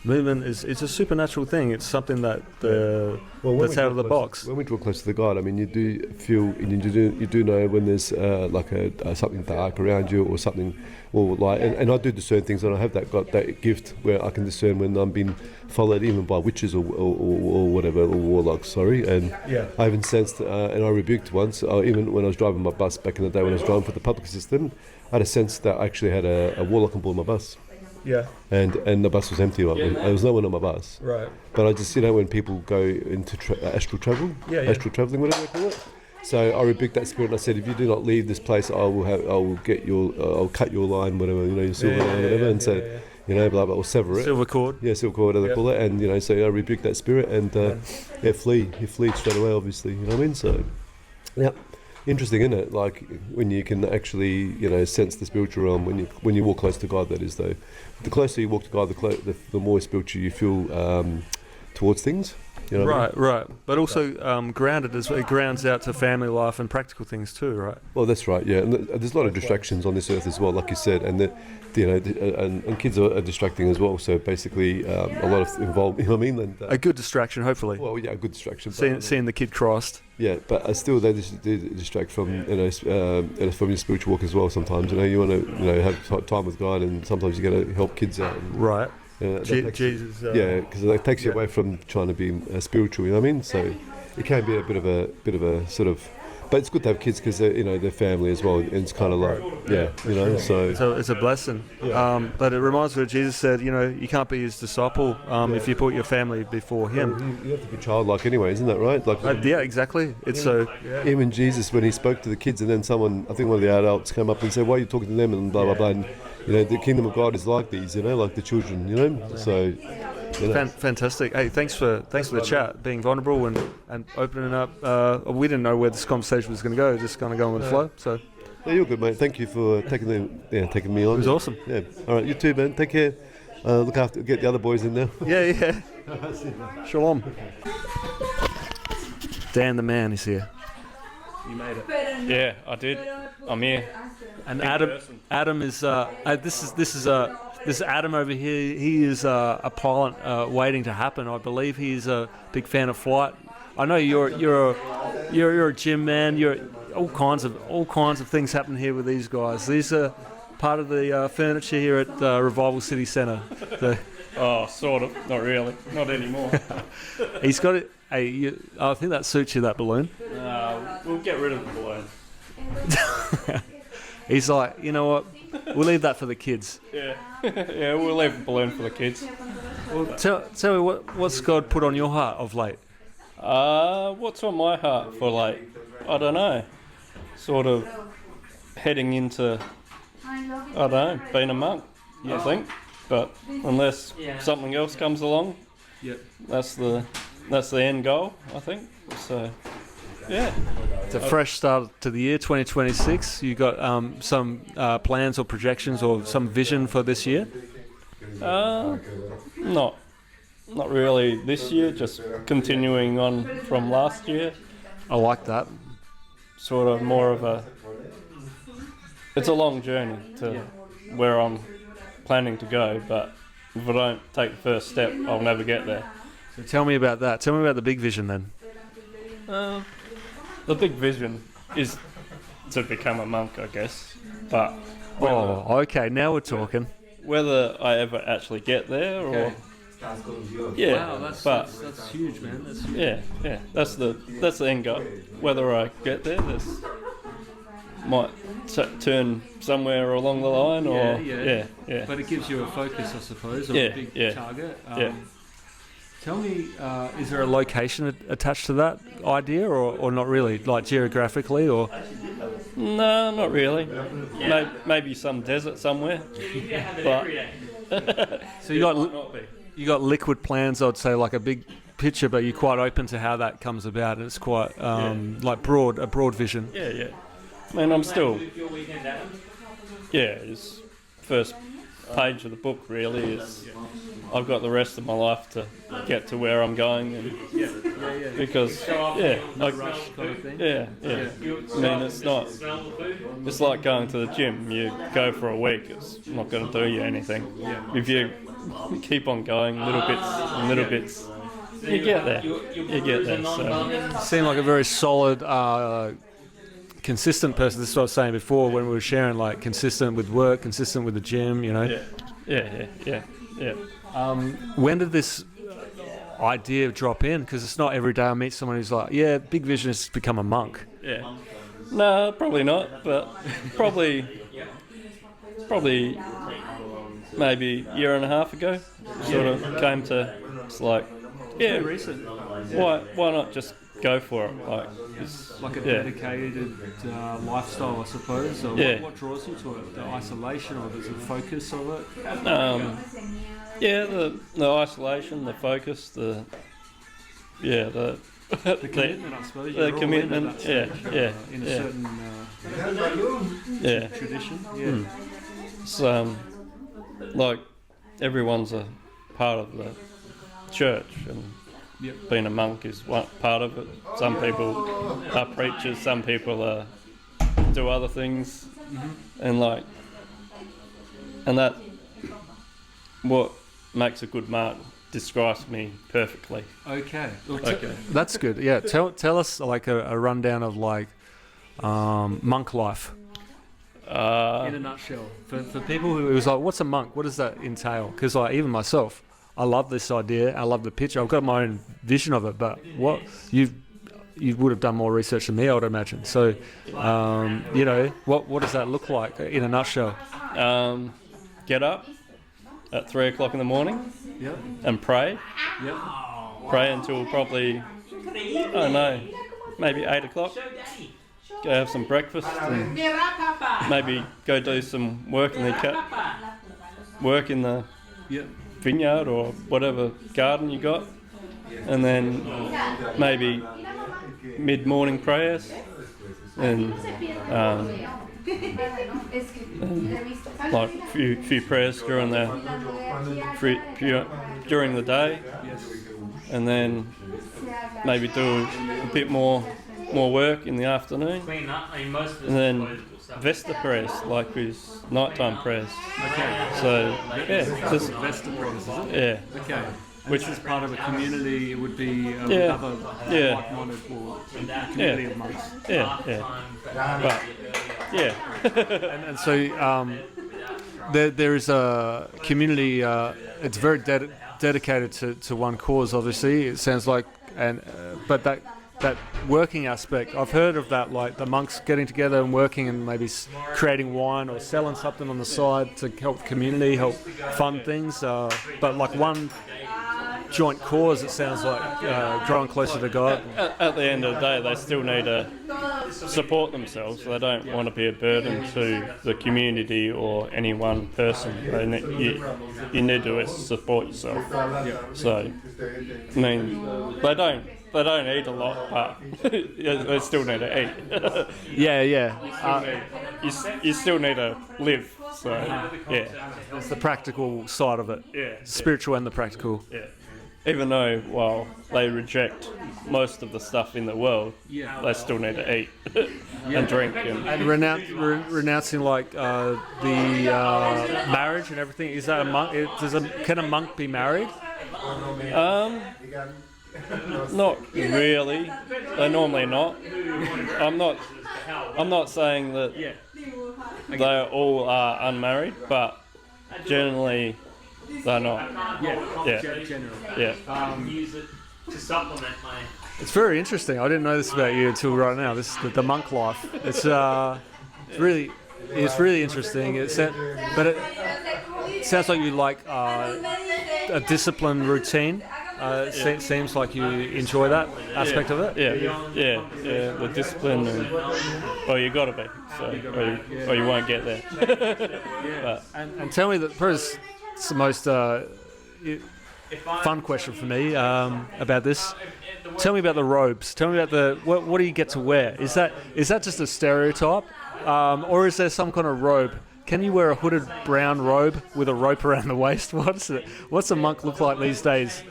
movement is it's a supernatural thing. It's something that When that's we out of the draw box. When we draw close to the guide, I mean, you do feel, and you do know when there's like a something dark around you or something, or like, and I do discern things, and I have that gift where I can discern when I'm being followed, even by witches or whatever, or warlocks. Sorry, and I even sensed, and I rebuked once, even when I was driving my bus back in the day when I was driving for the public assistant, I had a sense that I actually had a warlock on board my bus. Yeah. And the bus was empty. Like, there was no one on my bus. Right. But I just, when people go into astral travel, astral traveling, whatever they call it. So I rebuked that spirit and I said, if you do not leave this place, I'll cut your line, whatever, your silver line, whatever. And so, blah blah, or sever it. Silver cord. Yeah, silver cord, whatever they call it. And so I rebuked that spirit and flee. He fled straight away, obviously. You know what I mean? So, yeah. Interesting, isn't it? Like when you can actually, sense the spiritual realm when you walk close to God. That is, though, the closer you walk to God, the more spiritual you feel towards things. You know what I mean? Right. But also grounded as well. It grounds out to family life and practical things too, right? Well, that's right. Yeah, and there's a lot of distractions on this earth as well, like you said, and and kids are distracting as well. So basically, a lot of involved. You know what I mean? And, a good distraction, hopefully. Well, yeah, a good distraction. Seeing the kid crossed. Yeah, but still they distract from from your spiritual walk as well. Sometimes you want to have time with God, and sometimes you got to help kids out. Right. Jesus. Because it takes you away from trying to be spiritual. You know what I mean? So it can be a bit of a sort of. But it's good to have kids because they're family as well, and it's kind of like So it's a blessing. Yeah. But it reminds me what Jesus said. You can't be his disciple if you put your family before him. You have to be childlike anyway, isn't that right? Like yeah, exactly. It's so. Even Jesus, when he spoke to the kids, and then someone, I think one of the adults, came up and said, "Why are you talking to them?" and blah blah blah. And, the kingdom of God is like these, like the children, So. Fantastic. Hey, thanks for the chat, being vulnerable and opening up. We didn't know where this conversation was going to go. Just kind of going with the flow. So. Yeah, you're good, mate. Thank you for taking me on. It was awesome. Yeah. All right, you too, man. Take care. Look after, get the other boys in there. Yeah. Shalom. Dan the man is here. You made it. Yeah, I did. I'm here. And Adam is this Adam over here. He is a pilot waiting to happen. I believe he's a big fan of flight. I know you're a gym man. You're all kinds of things happen here with these guys. These are part of the furniture here at Revival City Centre. Oh, sort of. Not really. Not anymore. He's got it. Hey, I think that suits you, that balloon. We'll get rid of the balloon. He's like, you know what? We'll leave that for the kids. Yeah. Yeah, we'll leave the balloon for the kids. Well, tell me what's God put on your heart of late? What's on my heart for late? I don't know. Sort of heading into, being a monk, I think. But unless something else comes along, that's the end goal, I think. So, yeah. It's a fresh start to the year, 2026. You got some plans or projections or some vision for this year? Not really this year, just continuing on from last year. I like that. Sort of more of it's a long journey to where I'm planning to go, but if I don't take the first step, I'll never get there. So tell me about that. Tell me about the big vision then. The big vision is to become a monk, I guess. But okay, now we're talking. Whether I ever actually get there, or wow, that's huge, man. That's huge. Yeah, that's the end goal. Whether I get there, this might turn somewhere along the line, or yeah. But it gives you a focus, I suppose, or a big target. Tell me, is there a location attached to that idea, or not really, like geographically, or? No, not really. Maybe some desert somewhere. But so you got liquid plans, I'd say, like a big picture, but you're quite open to how that comes about, and it's quite like a broad vision. Yeah. I mean, I'm still. Yeah, it's first page of the book really is I've got the rest of my life to get to where I'm going, and because I mean it's like going to the gym. You go for a week, it's not going to do you anything. If you keep on going little bits, you get there. So Seem like a very solid, consistent person. This is what I was saying before when we were sharing, like consistent with work, consistent with the gym, you know. Yeah. When did this idea drop in? Because it's not every day I meet someone who's like, yeah, big vision is to become a monk. Yeah. No, probably not, but probably maybe a year and a half ago, sort of came to, it's like, Recent. why not just go for it? Like a dedicated lifestyle, I suppose. Or what draws you to it? The isolation, or the focus of it? The isolation, the focus, the commitment, I suppose. The commitment, in a certain tradition. It's like everyone's a part of the church, and being a monk is one part of it. Some people are preachers, some people do other things, and that what makes a good monk describes me perfectly. Okay. That's good. Yeah. Tell us like a rundown of like monk life. In a nutshell, for people who was like, what's a monk? What does that entail? Because like even myself, I love this idea. I love the picture. I've got my own vision of it. But what you would have done more research than me, I would imagine. So, what does that look like in a nutshell? Get up at 3 o'clock in the morning and pray. Pray until probably, I don't know, maybe 8 o'clock. Go have some breakfast and maybe go do some work in the vineyard or whatever garden you got, and then maybe mid-morning prayers and like a few prayers during the day, and then maybe do a bit more work in the afternoon, and then Vesta prayers, like with nighttime prayers. Okay. So just Vesta prayers, is it? Yeah. Okay. Which is part of a community. It would be with other like-minded or a community of monks. And so there is a community. It's very dedicated to one cause. Obviously, it sounds like, but that working aspect, I've heard of that, like the monks getting together and working and maybe creating wine or selling something on the side to help the community, help fund things. But like one joint cause, it sounds like growing closer to God. At the end of the day, they still need to support themselves. They don't want to be a burden to the community or any one person. You need to support yourself. So, I mean, they don't eat a lot, but they still need to eat. You still need to live. So, It's the practical side of it. Spiritual and the practical. Even though, well, they reject most of the stuff in the world, they still need to eat and drink. And renouncing like the marriage and everything. Is that a monk? Can a monk be married? Not really. They're normally not. I'm not saying that they all are unmarried, but generally they're not. Use it to supplement my. It's very interesting. I didn't know this about you until right now. This the monk life. It's really interesting. But it sounds like you like a disciplined routine. It seems like you enjoy that aspect of it. Yeah. The discipline, you got to be, or you won't get there. And tell me that first. It's the most fun question for me about this. Tell me about the robes. Tell me about what do you get to wear? Is that just a stereotype, or is there some kind of robe Can you wear a hooded brown robe with a rope around the waist? What's a monk look like these days?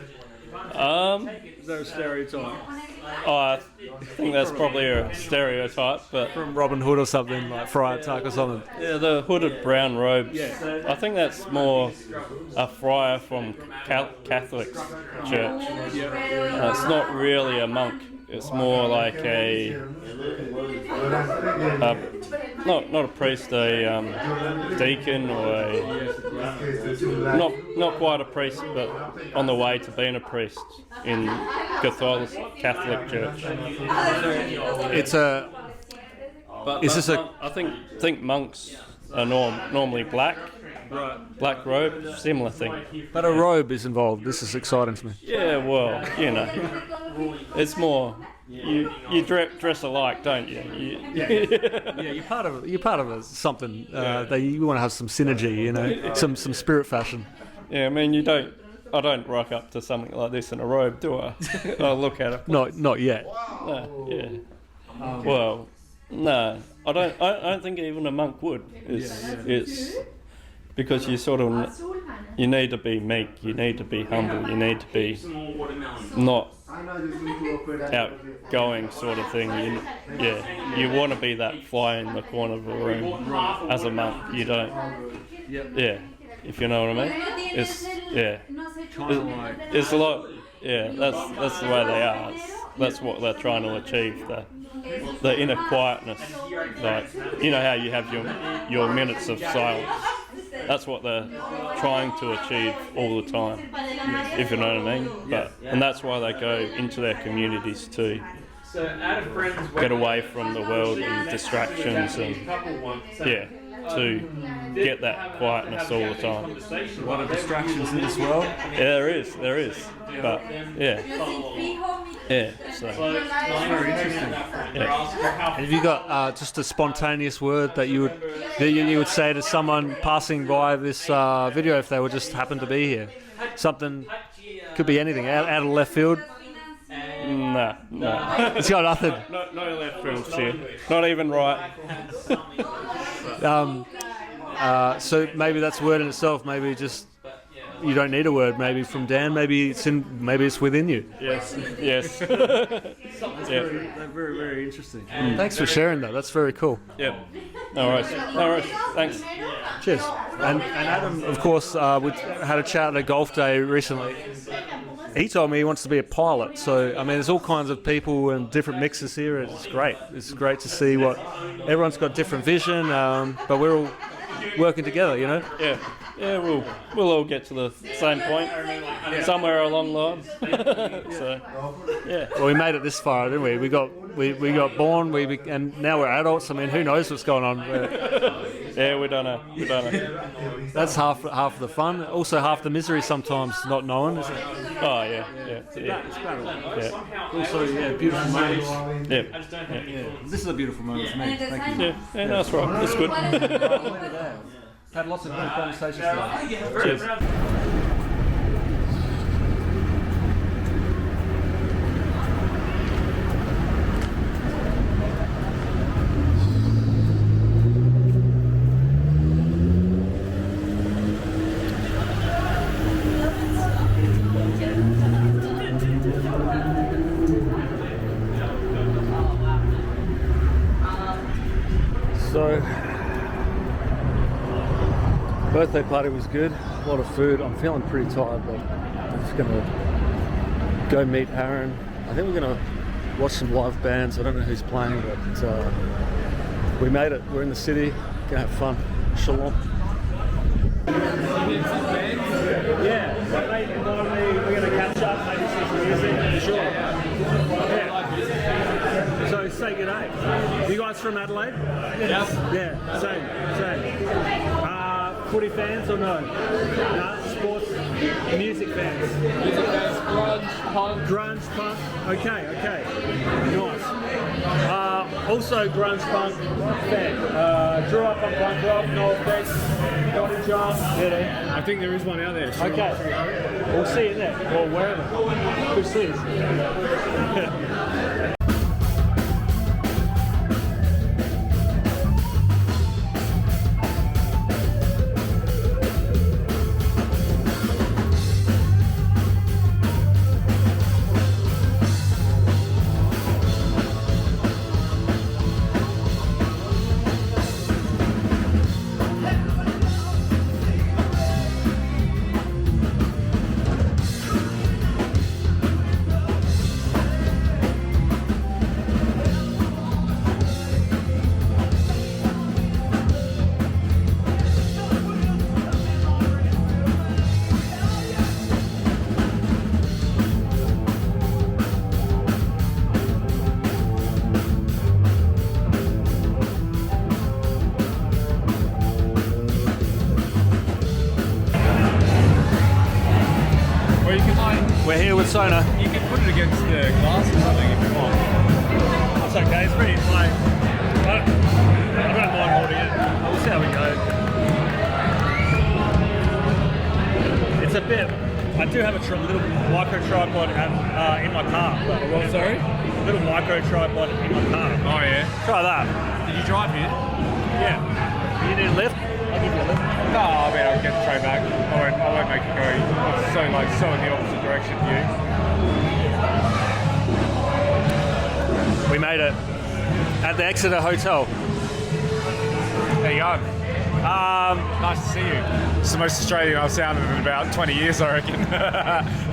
Is there a stereotype? I think that's probably a stereotype, but From Robin Hood or something, like Friar Tuck or something. yeah, the hooded brown robes. I think that's more a friar from Catholic church. It's not really a monk. It's more like not a priest, a deacon, or not quite a priest, but on the way to being a priest in Catholic church. It's a. Is this a? I think monks are normally black robe, similar thing. But a robe is involved. This is exciting to me. Yeah, well, it's more you dress alike, don't you? Yeah, you're part of something. You want to have some synergy, some spirit fashion. Yeah, I mean, I don't rock up to something like this in a robe, do I? I'll look at it. Not yet. No, yeah. Well, no, I don't think even a monk would. It's because you need to be meek, you need to be humble, you need to be not outgoing sort of thing. You want to be that fly in the corner of a room as a monk. You don't. Yeah, if you know what I mean. It's a lot. Yeah, that's the way they are. That's what they're trying to achieve. The inner quietness, like how you have your minutes of silence. That's what they're trying to achieve all the time, if you know what I mean. And that's why they go into their communities to get away from the world and distractions, and to get that quietness all the time. A lot of distractions in this world. Yeah, there is. But so Very interesting. yeah. Have you got just a spontaneous word that you would say to someone passing by this video if they would just happen to be here? Something, could be anything, out of left field. No. It's got nothing. No left fields here. Not even right. So maybe that's a word in itself. Maybe just you don't need a word. Maybe from Dan. Maybe it's within you. Yes. Very, very interesting. Thanks for sharing that. That's very cool. Yep. No worries. Thanks. Cheers. And Adam, of course, we had a chat at a golf day recently. He told me he wants to be a pilot. So, I mean, there's all kinds of people and different mixes here. It's great. It's great to see everyone's got different vision, but we're all working together, Yeah, we'll all get to the same point somewhere along the line. So, yeah. Well, we made it this far, didn't we? We got born, and now we're adults. I mean, who knows what's going on? Yeah, we don't know. That's half of the fun. Also, half the misery sometimes, not knowing, isn't it? Oh yeah. Also, beautiful moments. Yeah. This is a beautiful moment for me. Thank you. Yeah, that's right. It's good. Had lots of good conversations today. Cheers. So, birthday party was good, a lot of food. I'm feeling pretty tired, but I'm just going to go meet Aaron. I think we're going to watch some live bands. I don't know who's playing, but we made it. We're in the city, going to have fun. Shalom. Yeah, so mate invited me. We're going to catch up, maybe see some music. Sure. Yeah. So say good day. You guys from Adelaide? Yes. Yeah, same. Footy fans or no? No, sports, music fans. Music fans, grunge, punk. Grunge, punk. Okay. Nice. Also grunge punk fan. Grew up on punk rock, no offense. Got a job. I think there is one out there. Sure. Okay. We'll see you there, or wherever. Good to see you. Sona. You can put it against the glass or something if you want. It's okay. It's pretty like. I don't mind holding it. We'll see how we go. It's a bit. I do have a little micro tripod in my car. What, sorry? Little micro tripod in my car. Oh, yeah. Try that. Did you drive here? Yeah. You need a lift? I'll give you a lift. No, I mean, I'll get the train back. I won't make it go so in the opposite direction to you. We made it at the Exeter Hotel. There you go. Nice to see you. It's the most Australian I've sounded in about 20 years, I reckon.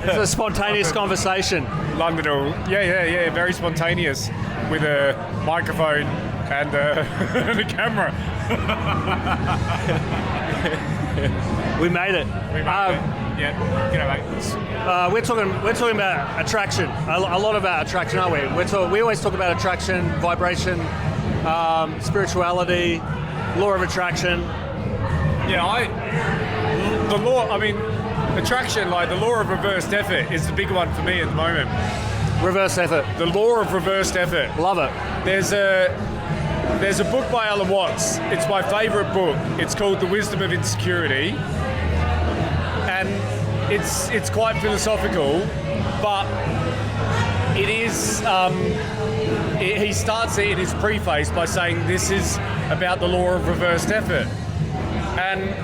It's a spontaneous conversation. London, yeah, very spontaneous with a microphone and and a camera. We made it. Yeah, g'day, mate. We're talking about attraction. A lot about attraction, aren't we? We always talk about attraction, vibration, spirituality, law of attraction. Yeah, attraction, like the law of reversed effort is the big one for me at the moment. Reverse effort. The law of reversed effort. Love it. There's a book by Alan Watts. It's my favourite book. It's called The Wisdom of Insecurity. And it's quite philosophical, but it is, he starts it in his preface by saying this is about the law of reversed effort. And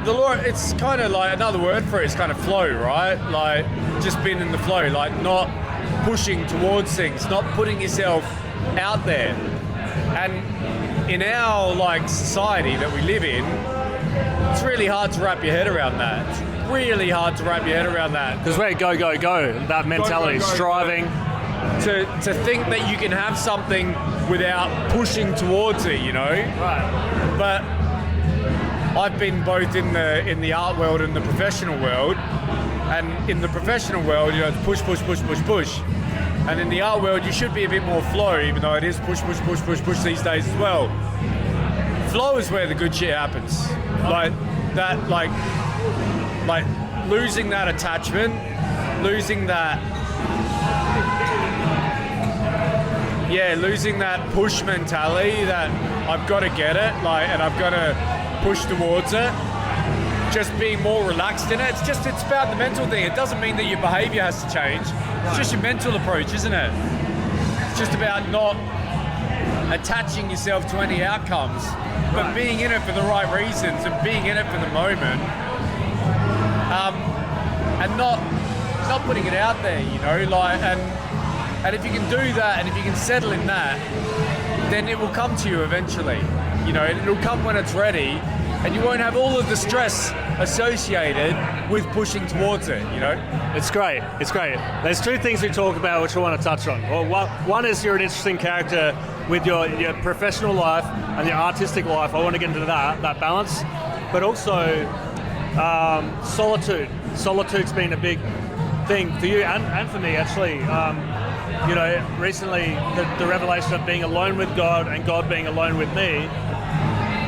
the law, it's kind of like another word for it is kind of flow, right? Like just being in the flow, like not pushing towards things, not putting yourself out there. And in our like society that we live in, it's really hard to wrap your head around that. It's really hard to wrap your head around that. Because we're go. That mentality, Go. striving. To think that you can have something without pushing towards it, you know. Right. But I've been both in the art world and the professional world, and in the professional world, you know, it's push, and in the art world, you should be a bit more flow, even though it is push these days as well. Flow is where the good shit happens. Like that, like losing that attachment, losing that push mentality that I've got to get it, like, and I've got to push towards it. Just being more relaxed in it. It's about the mental thing. It doesn't mean that your behaviour has to change. It's just your mental approach, isn't it? It's just about not attaching yourself to any outcomes, but being in it for the right reasons and being in it for the moment, and not putting it out there, you know, like, and if you can do that, and if you can settle in that, then it will come to you eventually. You know, it'll come when it's ready, and you won't have all of the stress associated with pushing towards it, you know? It's great. There's two things we talk about which I want to touch on. Well, one is you're an interesting character with your professional life and your artistic life. I want to get into that balance. But also solitude. Solitude's been a big thing for you and for me, actually. You know, recently the revelation of being alone with God and God being alone with me,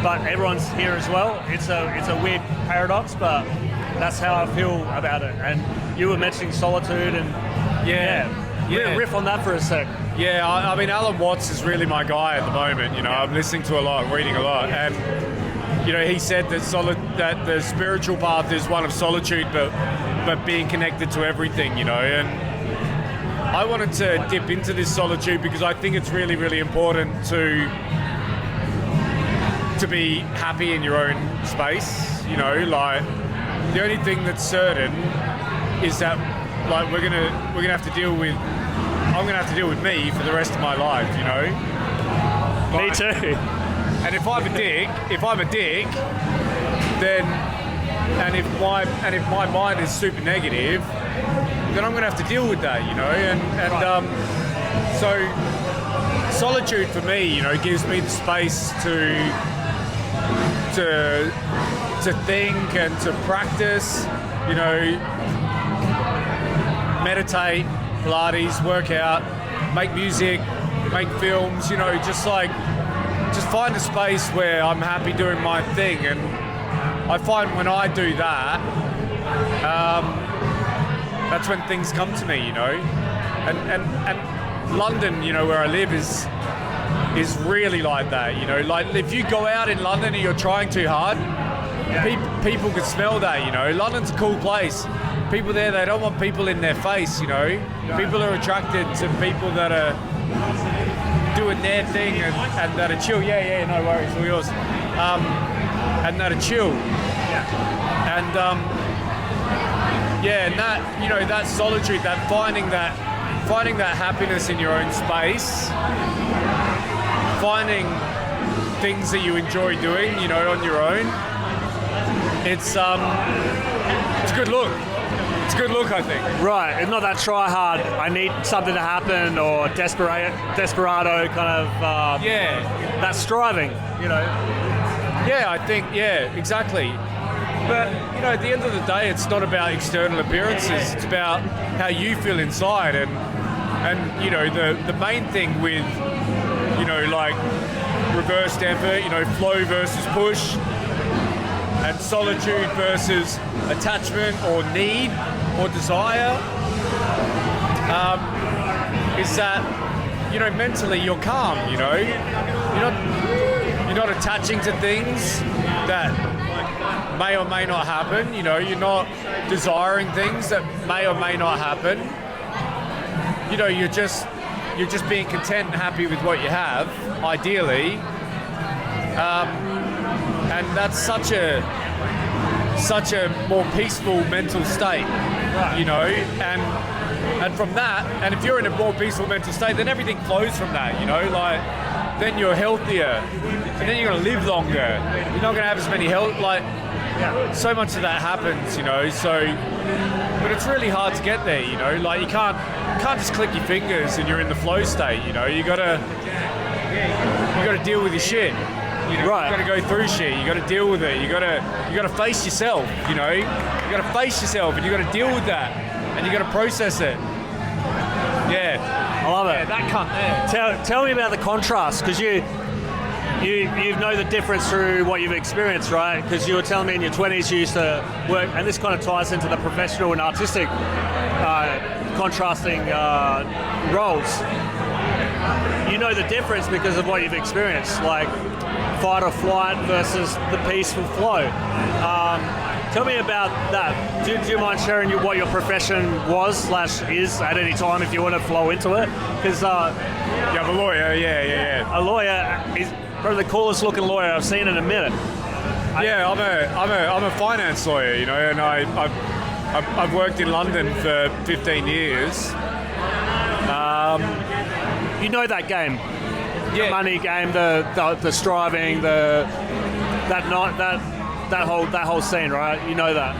but everyone's here as well. It's a weird paradox, but that's how I feel about it. And you were mentioning solitude, and yeah. Riff on that for a sec. Yeah, I mean, Alan Watts is really my guy at the moment. You know, I'm listening to a lot, reading a lot, and you know, he said that the spiritual path is one of solitude, but being connected to everything. You know, and I wanted to dip into this solitude because I think it's really, really important to be happy in your own space. You know, like the only thing that's certain is that like I'm gonna have to deal with me for the rest of my life. You know. Me too. And if I'm a dick, then if my mind is super negative, then I'm going to have to deal with that, you know. So solitude for me, you know, gives me the space to think and to practice, you know, meditate, Pilates, work out, make music, make films, you know, just find a space where I'm happy doing my thing. And I find when I do that, that's when things come to me, you know. And London, you know, where I live is really like that, you know. Like if you go out in London and you're trying too hard, people can smell that, you know. London's a cool place. People there, they don't want people in their face, you know. People are attracted to people that are doing their thing and that are chill. Yeah, no worries, all yours. And that are chill. And and that, you know, that solitude, that finding that happiness in your own space, finding things that you enjoy doing, you know, on your own. It's a good look. It's a good look, I think. Right, it's not that try hard, I need something to happen, or desperado kind of, that striving, you know. Yeah, I think, exactly. But, you know, at the end of the day, it's not about external appearances, it's about how you feel inside. And you know, the main thing with, you know, like reversed effort, you know, flow versus push, and solitude versus attachment or need or desire, is that, you know, mentally you're calm, you know. You're not attaching to things that may or may not happen, you know. You're not desiring things that may or may not happen. You know, you're just being content and happy with what you have, ideally. And that's such a more peaceful mental state, you know, and from that, and if you're in a more peaceful mental state, then everything flows from that, you know, like, then you're healthier, and then you're going to live longer, you're not going to have as many health, like, so much of that happens, you know, so, but it's really hard to get there, you know, like, you can't just click your fingers and you're in the flow state, you know, you gotta deal with your shit. You know, right. You got to go through shit. You got to deal with it. You got to face yourself. You know, you got to face yourself, and you got to deal with that, and you got to process it. Yeah, I love it. Yeah, that cunt there. Tell me about the contrast, because you know the difference through what you've experienced, right? Because you were telling me in your 20s you used to work, and this kind of ties into the professional and artistic contrasting roles. You know the difference because of what you've experienced, like fight or flight versus the peaceful flow. Tell me about that. Do you mind sharing what your profession was / is at any time if you want to flow into it? Because I'm a lawyer. Yeah. A lawyer is probably the coolest looking lawyer I've seen in a minute. Yeah, I'm a finance lawyer, you know, and I've worked in London for 15 years. You know that game, Yeah. the money game, the striving, that whole scene, right? You know that.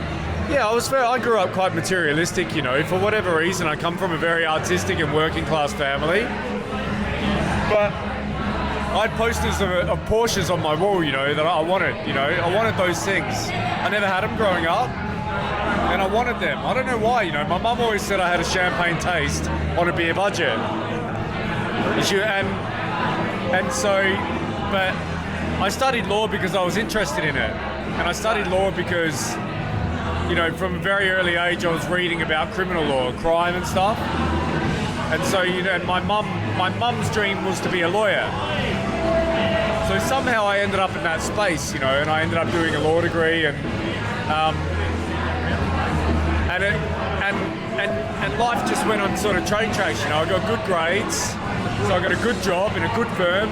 Yeah, I grew up quite materialistic, you know. For whatever reason, I come from a very artistic and working class family. But I had posters of Porsches on my wall, you know, that I wanted, you know. I wanted those things. I never had them growing up, and I wanted them. I don't know why, you know. My mum always said I had a champagne taste on a beer budget. And so, but I studied law because I was interested in it. And I studied law because, you know, from a very early age I was reading about criminal law, crime and stuff. And so, you know, and my mum's dream was to be a lawyer. So somehow I ended up in that space, you know, and I ended up doing a law degree and life just went on sort of train tracks, you know. I got good grades, so I got a good job in a good firm,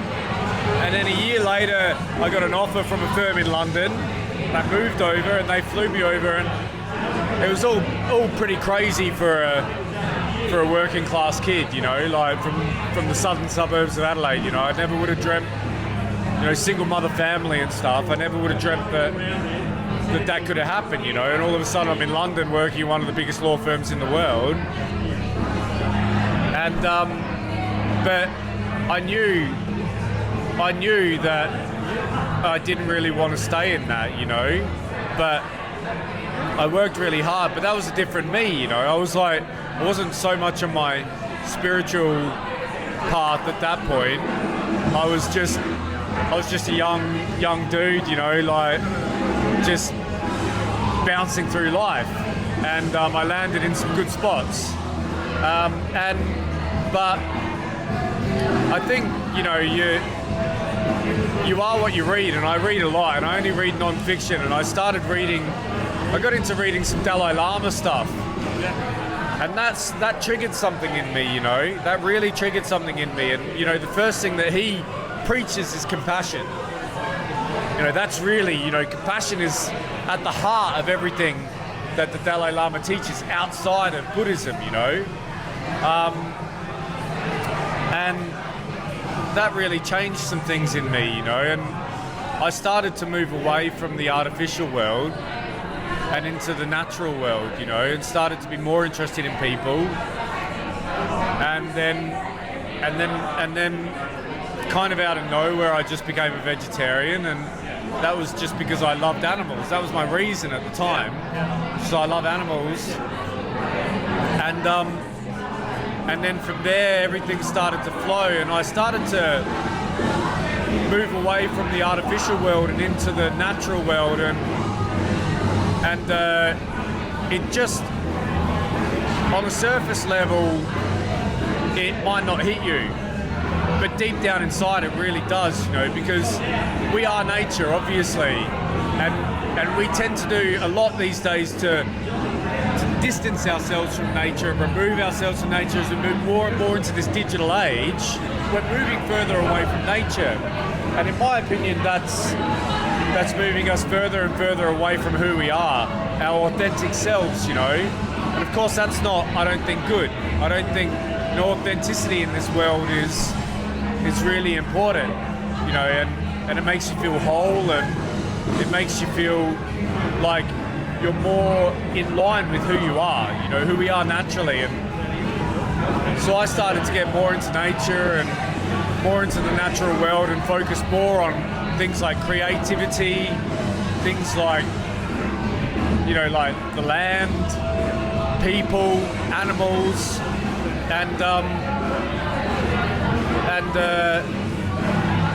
and then a year later I got an offer from a firm in London, and I moved over and they flew me over, and it was all pretty crazy for a working class kid, you know, like from the southern suburbs of Adelaide, you know. I never would have dreamt, you know, single mother family and stuff, I never would have dreamt that could have happened, you know, and all of a sudden I'm in London working in one of the biggest law firms in the world. And but I knew that I didn't really want to stay in that, you know, but I worked really hard, but that was a different me, you know. I wasn't so much on my spiritual path at that point. I was just a young dude, you know, like just bouncing through life. and I landed in some good spots. But I think, you know, you are what you read, and I read a lot, and I only read non-fiction, and I got into reading some Dalai Lama stuff. And that triggered something in me, you know, that really triggered something in me. And, you know, the first thing that he preaches is compassion. You know, that's really, you know, compassion is at the heart of everything that the Dalai Lama teaches outside of Buddhism, you know. And that really changed some things in me, you know, and I started to move away from the artificial world and into the natural world, you know, and started to be more interested in people. And then kind of out of nowhere, I just became a vegetarian, and that was just because I loved animals. That was my reason at the time. So I love animals. And then from there, everything started to flow, and I started to move away from the artificial world and into the natural world, and it just, on a surface level, it might not hit you, but deep down inside it really does, you know, because we are nature, obviously, and we tend to do a lot these days to distance ourselves from nature and remove ourselves from nature. As we move more and more into this digital age, we're moving further away from nature, and in my opinion, that's moving us further and further away from who we are, our authentic selves, you know. And of course, that's not, I don't think, good. I don't think authenticity in this world is really important, you know, and it makes you feel whole, and it makes you feel like you're more in line with who you are, you know, who we are naturally. And so I started to get more into nature and more into the natural world and focus more on things like creativity, things like, you know, like the land, people, animals, and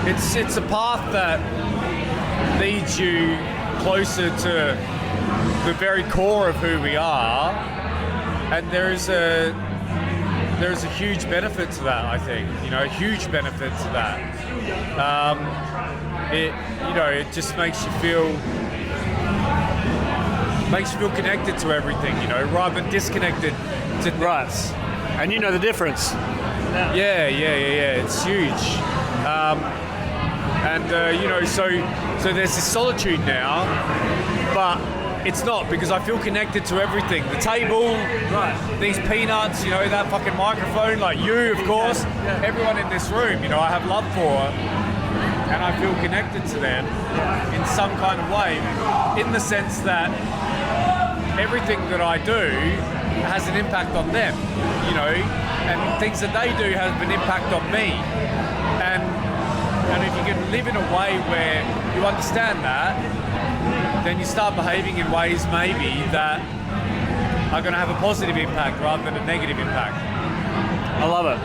it's a path that leads you closer to the very core of who we are, and there's a huge benefit to that. I think, you know, a huge benefit to that. It just makes you feel connected to everything, you know, rather than disconnected to things. Right. And you know the difference. Yeah. It's huge. You know, so there's this solitude now, but it's not, because I feel connected to everything. The table, right, these peanuts, you know, that fucking microphone, like you, of course, everyone in this room, you know, I have love for, and I feel connected to them in some kind of way, in the sense that everything that I do has an impact on them, you know, and things that they do have an impact on me. And if you can live in a way where you understand that, then you start behaving in ways maybe that are going to have a positive impact rather than a negative impact. I love it.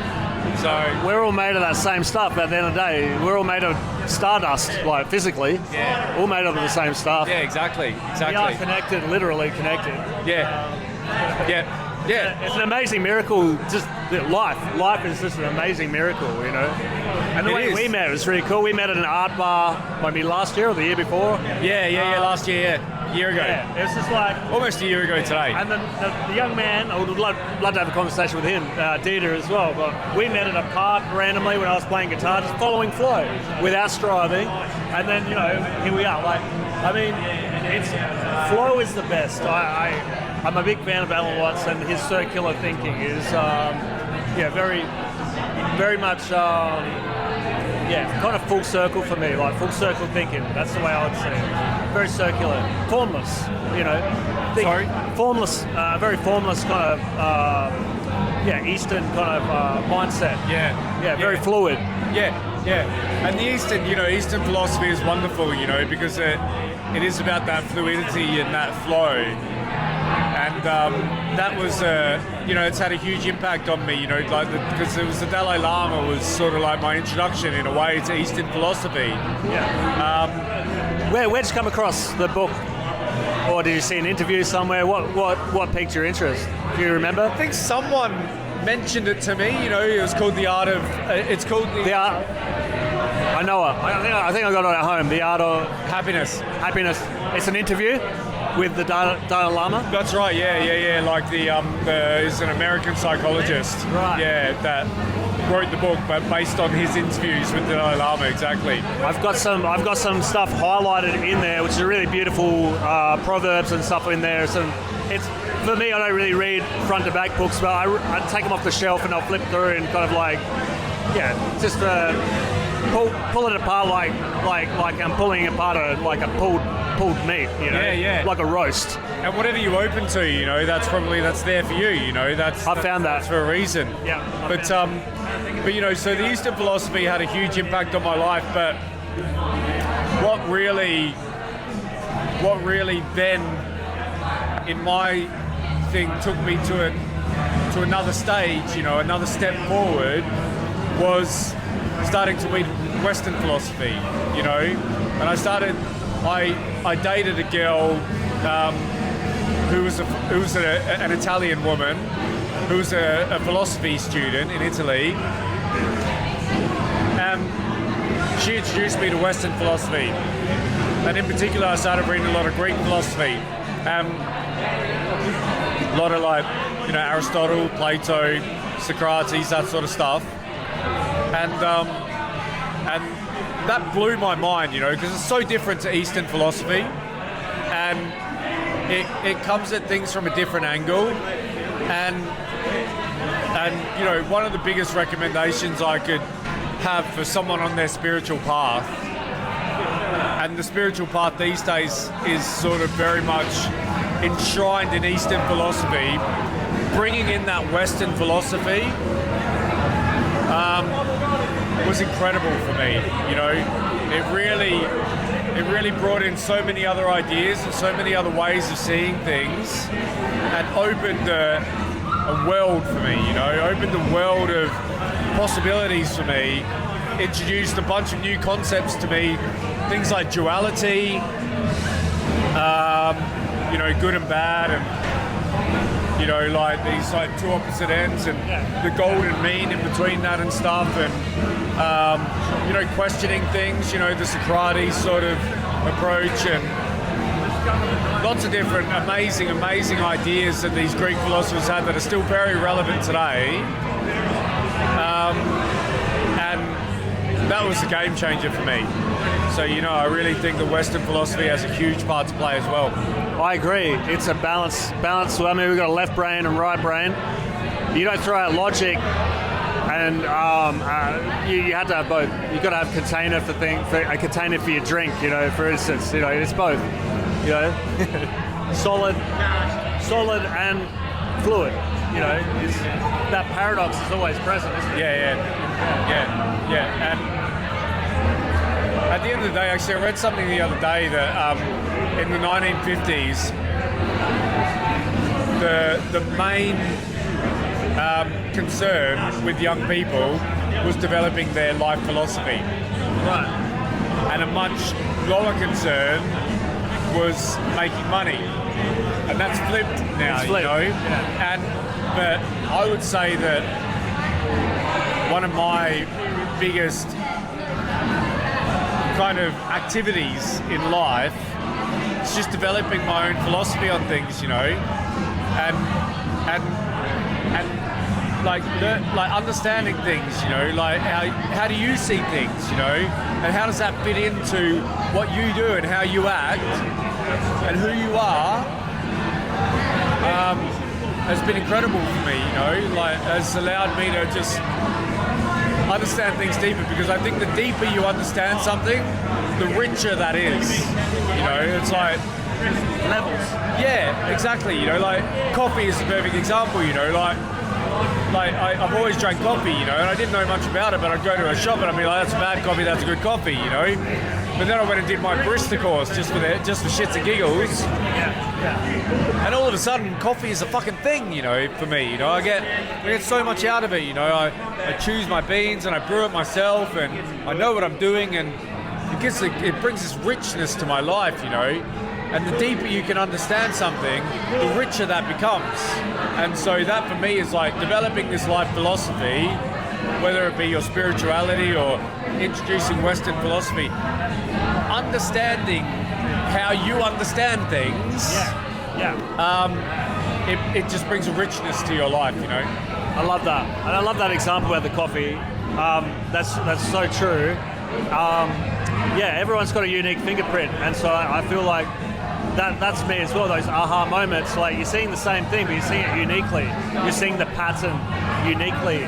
So we're all made of that same stuff. At the end of the day, we're all made of stardust, like physically. Yeah. All made of the same stuff. Yeah, exactly. We are connected, literally connected. Yeah. It's an amazing miracle. Just life is just an amazing miracle, you know. And the way we met was really cool. We met at an art bar maybe last year or the year before. Yeah, last year, a year ago. Yeah, it was just like almost a year ago today. And the young man, I would love to have a conversation with him, Dieter as well. But we met at a park randomly when I was playing guitar, just following flow without striving. And then, you know, here we are. Like, I mean, flow is the best. I'm a big fan of Alan Watts, and his circular thinking is, very much, kind of full circle for me, like full circle thinking. That's the way I would say it. Very circular, formless, you know. Formless, very formless kind of, Eastern kind of mindset. Very fluid. And the Eastern philosophy is wonderful, you know, because it is about that fluidity and that flow. And that was, it's had a huge impact on me, you know, like because it was the Dalai Lama was sort of like my introduction in a way to Eastern philosophy. Yeah. Where'd you come across the book? or did you see an interview somewhere? What piqued your interest? Do you remember? I think someone mentioned it to me. It was called the Art of. It's called The art. I know it. I think I got it at home. The Art of Happiness. Happiness. It's an interview with the Dalai Lama. That's right. Yeah. Like is an American psychologist. Right. Yeah, that wrote the book, but based on his interviews with the Dalai Lama. Exactly. I've got some stuff highlighted in there, which is really beautiful proverbs and stuff in there. It's for me. I don't really read front to back books, but I take them off the shelf and I'll flip through and kind of just pull it apart like I'm pulling apart a pulled meat. Yeah. Like a roast. And whatever you open to, that's there for you. That's I found that for a reason. Yeah. But so the Eastern philosophy had a huge impact on my life. But what really then in my thing took me to another stage, another step forward, was starting to read Western philosophy, and I dated a girl who was an Italian woman who was a philosophy student in Italy. She introduced me to Western philosophy, and in particular I started reading a lot of Greek philosophy, a lot of Aristotle, Plato, Socrates, that sort of stuff, and that blew my mind, because it's so different to Eastern philosophy, and it comes at things from a different angle, and one of the biggest recommendations I could have for someone on their spiritual path, and the spiritual path these days is sort of very much enshrined in Eastern philosophy, bringing in that Western philosophy was incredible for me. It really brought in so many other ideas and so many other ways of seeing things, and opened a world for me. Opened a world of possibilities for me. Introduced a bunch of new concepts to me, things like duality, good and bad, and like these two opposite ends, and the golden mean in between that and stuff, and questioning things, the Socrates sort of approach, and lots of different amazing ideas that these Greek philosophers had that are still very relevant today. And that was a game changer for me. So, I really think that Western philosophy has a huge part to play as well. I agree. It's a balance. I mean, we've got a left brain and right brain. You don't throw out logic, and you have to have both. You've got to have a container a container for your drink. For instance, it's both. solid and fluid. That paradox is always present, isn't it? Yeah. And at the end of the day, actually, I read something the other day that in the 1950s, the main concern with young people was developing their life philosophy. Right. And a much lower concern was making money. And that's flipped now, It's flipped. Yeah. But I would say that one of my biggest kind of activities in life is just developing my own philosophy on things, and like understanding things, like how do you see things, and how does that fit into what you do and how you act and who you are, has been incredible for me, has allowed me to just understand things deeper, because I think the deeper you understand something, the richer that is. It's like Levels. Yeah, exactly. Like coffee is a perfect example. I've always drank coffee, and I didn't know much about it, but I'd go to a shop and I'd be like, that's bad coffee, that's a good coffee, But then I went and did my barista course just for shits and giggles. Yeah. And all of a sudden, coffee is a fucking thing, for me. I get so much out of it. I choose my beans and I brew it myself, and I know what I'm doing, and it brings this richness to my life, And the deeper you can understand something, the richer that becomes. And so that for me is like developing this life philosophy, whether it be your spirituality or introducing Western philosophy, understanding how you understand things. It just brings a richness to your life, you know. I love that, and I love that example about the coffee. That's so true. Everyone's got a unique fingerprint, and so I feel like that's me as well. Those aha moments, like you're seeing the same thing, but you're seeing it uniquely. You're seeing the pattern uniquely.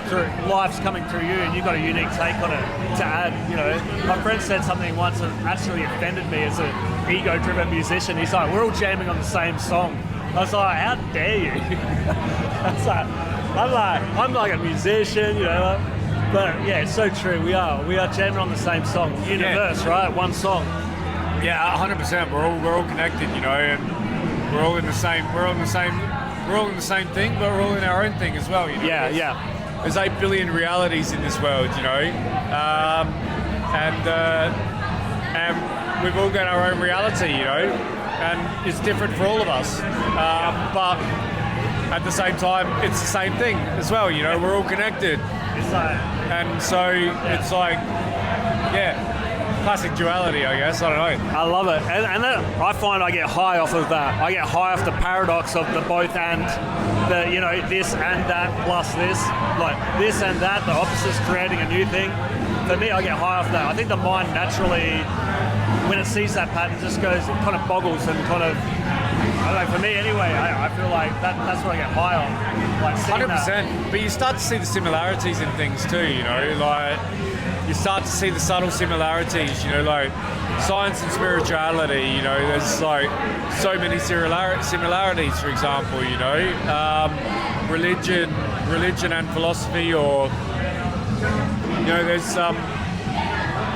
Through life's coming through you, and you've got a unique take on it to add. You know, my friend said something once that actually offended me as an ego-driven musician. He's like, "We're all jamming on the same song." I was like, "How dare you?" I'm like a musician, you know. But yeah, it's so true. We are jamming on the same song. Universe, right? One song. Yeah, 100%. We're all connected, you know, and we're all in the same thing, but we're all in our own thing as well, you know. Yeah. There's 8 billion realities in this world, you know, and we've all got our own reality, you know, and it's different for all of us. But at the same time, it's the same thing as well, you know. We're all connected. And so it's like, classic duality, I guess. I don't know. I love it, and I find I get high off of that. I get high off the paradox of the both and, the, you know, this and that plus this, like this and that. The opposites creating a new thing. For me, I get high off that. I think the mind naturally, when it sees that pattern, just goes, it kind of boggles and kind of. I don't know, for me anyway, I feel like that's what I get high on. Like 100%. But you start to see the similarities in things too, you know, like you start to see the subtle similarities, you know, like science and spirituality, you know, there's like so many similarities, for example, you know, religion and philosophy, or, you know, there's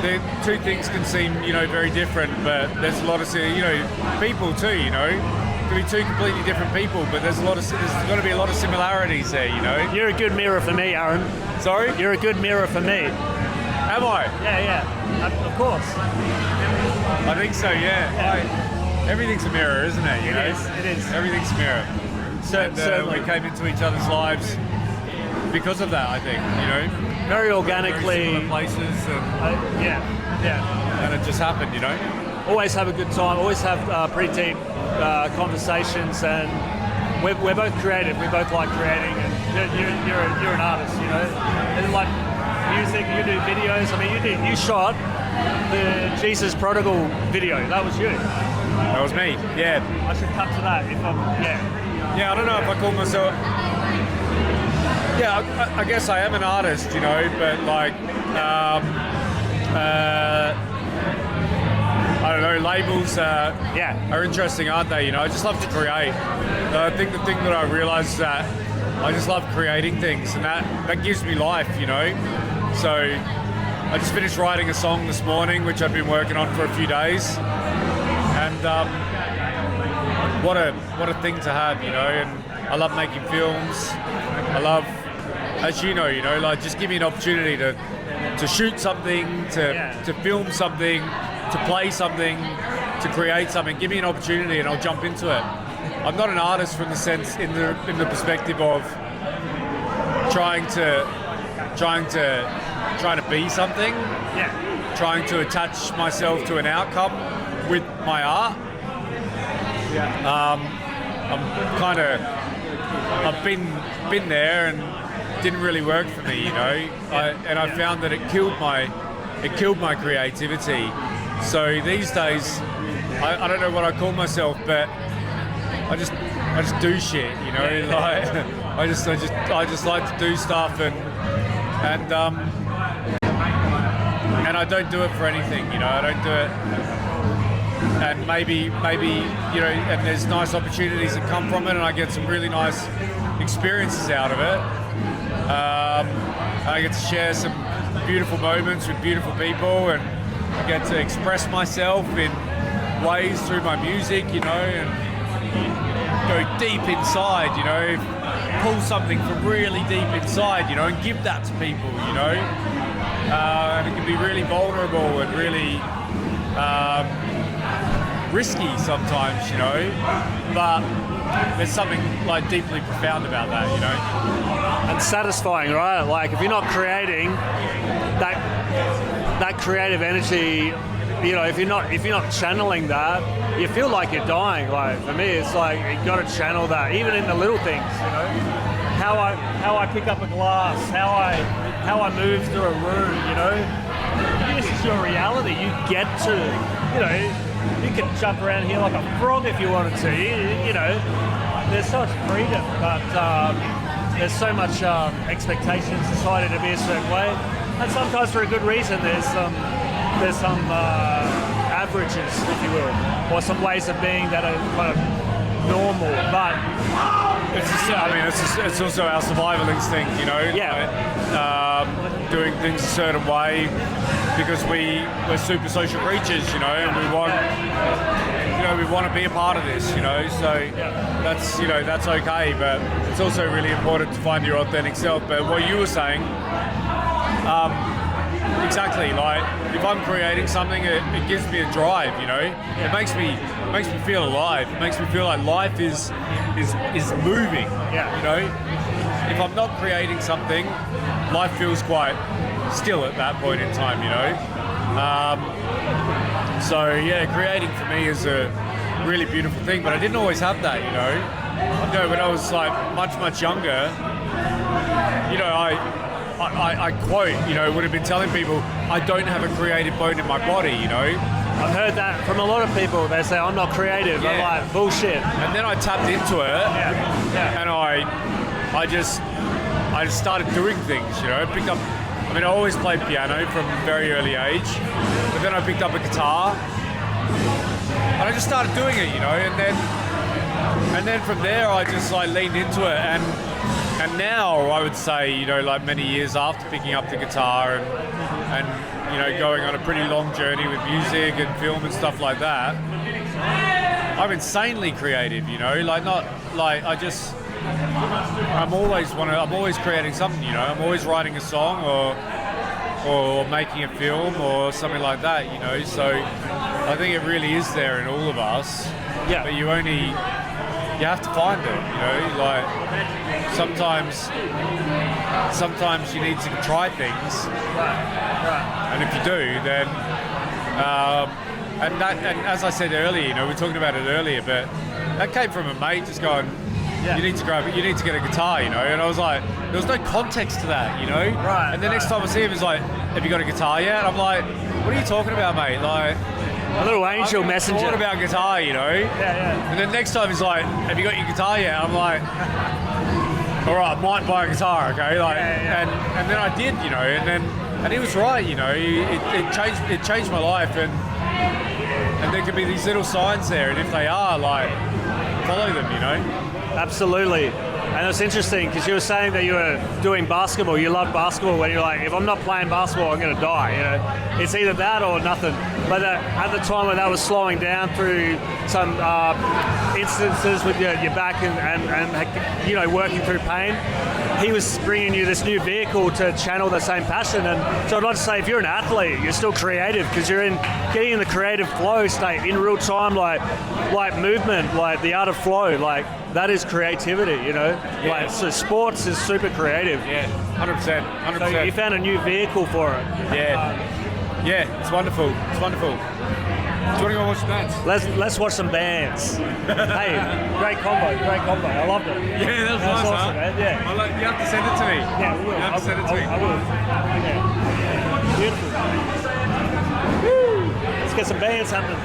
the two things can seem, you know, very different, but there's a lot of, you know, people too, you know. Could be two completely different people, but there's got to be a lot of similarities there, you know. You're a good mirror for me, Aaron. Sorry? You're a good mirror for me. Am I? Yeah. Of course. I think so, yeah. Everything's a mirror, isn't it? You know? It is. Everything's a mirror. Certainly. We came into each other's lives because of that, I think, you know. Very organically. Very places. And, and it just happened, you know. Always have a good time. Always have pretty deep conversations, and we're both creative. We both like creating, and you're an artist, you know. And like music, you do videos. I mean, you shot the Jesus Prodigal video. That was you. That was me. Yeah. I should cut to that if I'm. Yeah. I don't know if I call myself. Yeah, I guess I am an artist, you know, but like. I don't know, labels are interesting, aren't they? You know, I just love to create. I think the thing that I realised is that I just love creating things, and that gives me life, you know. So I just finished writing a song this morning, which I've been working on for a few days, and what a thing to have, you know. And I love making films. I love, as you know, like just give me an opportunity to shoot something, to film something, to play something, to create something. Give me an opportunity and I'll jump into it. I'm not an artist from the sense in the perspective of trying to be something. Yeah. Trying to attach myself to an outcome with my art. Yeah. I've been there and didn't really work for me, you know. I found that it killed my creativity. So these days, I don't know what I call myself, but I just do shit, you know. Like I just like to do stuff, and I don't do it for anything, you know. I don't do it, and maybe you know, and there's nice opportunities that come from it, and I get some really nice experiences out of it. I get to share some beautiful moments with beautiful people, and I get to express myself in ways through my music, you know, and go deep inside, you know, pull something from really deep inside, you know, and give that to people, you know. And it can be really vulnerable and really risky sometimes, you know, but there's something like deeply profound about that, you know. And satisfying, right? Like if you're not creating that creative energy, you know, if you're not channeling that, you feel like you're dying. Like for me, it's like you got to channel that, even in the little things, you know. How I pick up a glass, how I move through a room, you know. This is your reality. You get to, you know, you can jump around here like a frog if you wanted to. You know, there's so much freedom, but there's so much expectation in society to be a certain way, and sometimes for a good reason. There's some averages, if you will, or some ways of being that are kind of normal, but it's also our survival instinct, you know. Yeah. Doing things a certain way because we're super social creatures, you know, and we want to be a part of this, you know. So that's okay, but it's also really important to find your authentic self. But what you were saying, exactly, like if I'm creating something, it gives me a drive, you know. It makes me feel alive. It makes me feel like life is moving. Yeah. You know, if I'm not creating something, life feels quite still at that point in time, you know. So yeah, creating for me is a really beautiful thing, but I didn't always have that, you know. When I was like much younger, you know, I quote, you know, would have been telling people I don't have a creative bone in my body, you know. I've heard that from a lot of people. They say I'm not creative. Yeah. I'm like bullshit. And then I tapped into it, and I just started doing things, you know. I always played piano from a very early age, but then I picked up a guitar, and I just started doing it, you know. And then from there, I just like leaned into it, and now I would say, you know, like many years after picking up the guitar and you know, going on a pretty long journey with music and film and stuff like that, I'm insanely creative, you know. Like not like I'm always creating something, you know. I'm always writing a song or making a film or something like that, you know. So I think it really is there in all of us. Yeah. But you have to find it, you know. Like sometimes you need to try things. Right. And if you do, then and as I said earlier, you know, we were talking about it earlier, but that came from a mate just going, you need to get a guitar, you know. And I was like, there was no context to that, you know. Right. And the next time I see him, he's like, have you got a guitar yet? I'm like, what are you talking about, mate? Like, a little angel messenger. Thought about guitar, you know. Yeah. And then next time he's like, have you got your guitar yet? I'm like, all right, I might buy a guitar, okay. Like, and then I did, you know. And he was right, you know. It changed my life, and there could be these little signs there, and if they are, like, follow them, you know. Absolutely. And it's interesting because you were saying that you were doing basketball. You love basketball when you're like, if I'm not playing basketball, I'm going to die. You know, it's either that or nothing. But at the time when that was slowing down through some instances with your back and you know, working through pain, he was bringing you this new vehicle to channel the same passion. And so I'd like to say, if you're an athlete, you're still creative because you're getting in the creative flow state in real time, like movement, like the art of flow, like that is creativity, you know. Yeah. Like, so sports is super creative. Yeah, 100%. So you found a new vehicle for it. Yeah, it's wonderful. It's wonderful. Do you want to go watch the bands? Let's watch some bands. Hey, great combo. I loved it. Yeah, that was nice, awesome, man. Yeah. You have to send it to me. Yeah, we will. You have to send it to me. I will. Yeah. Beautiful. Woo! Let's get some bands happening.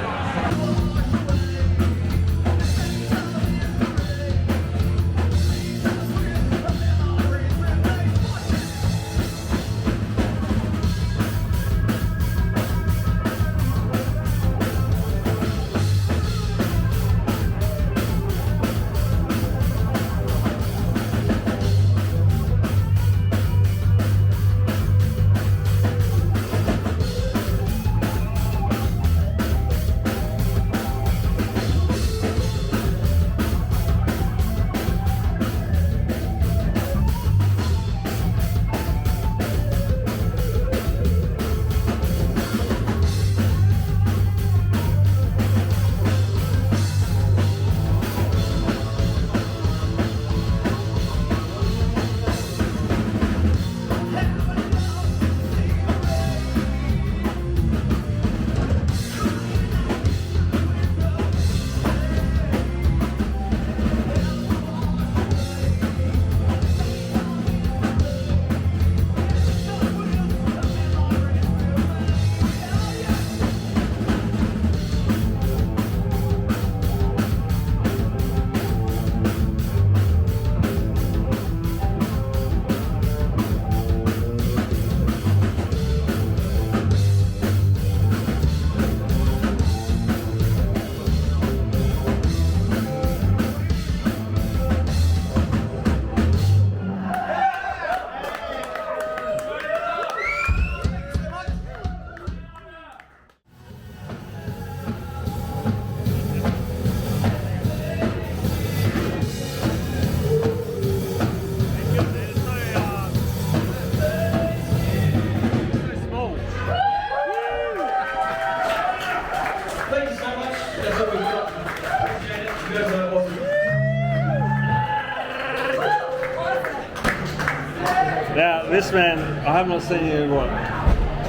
this man, I have not seen you in what,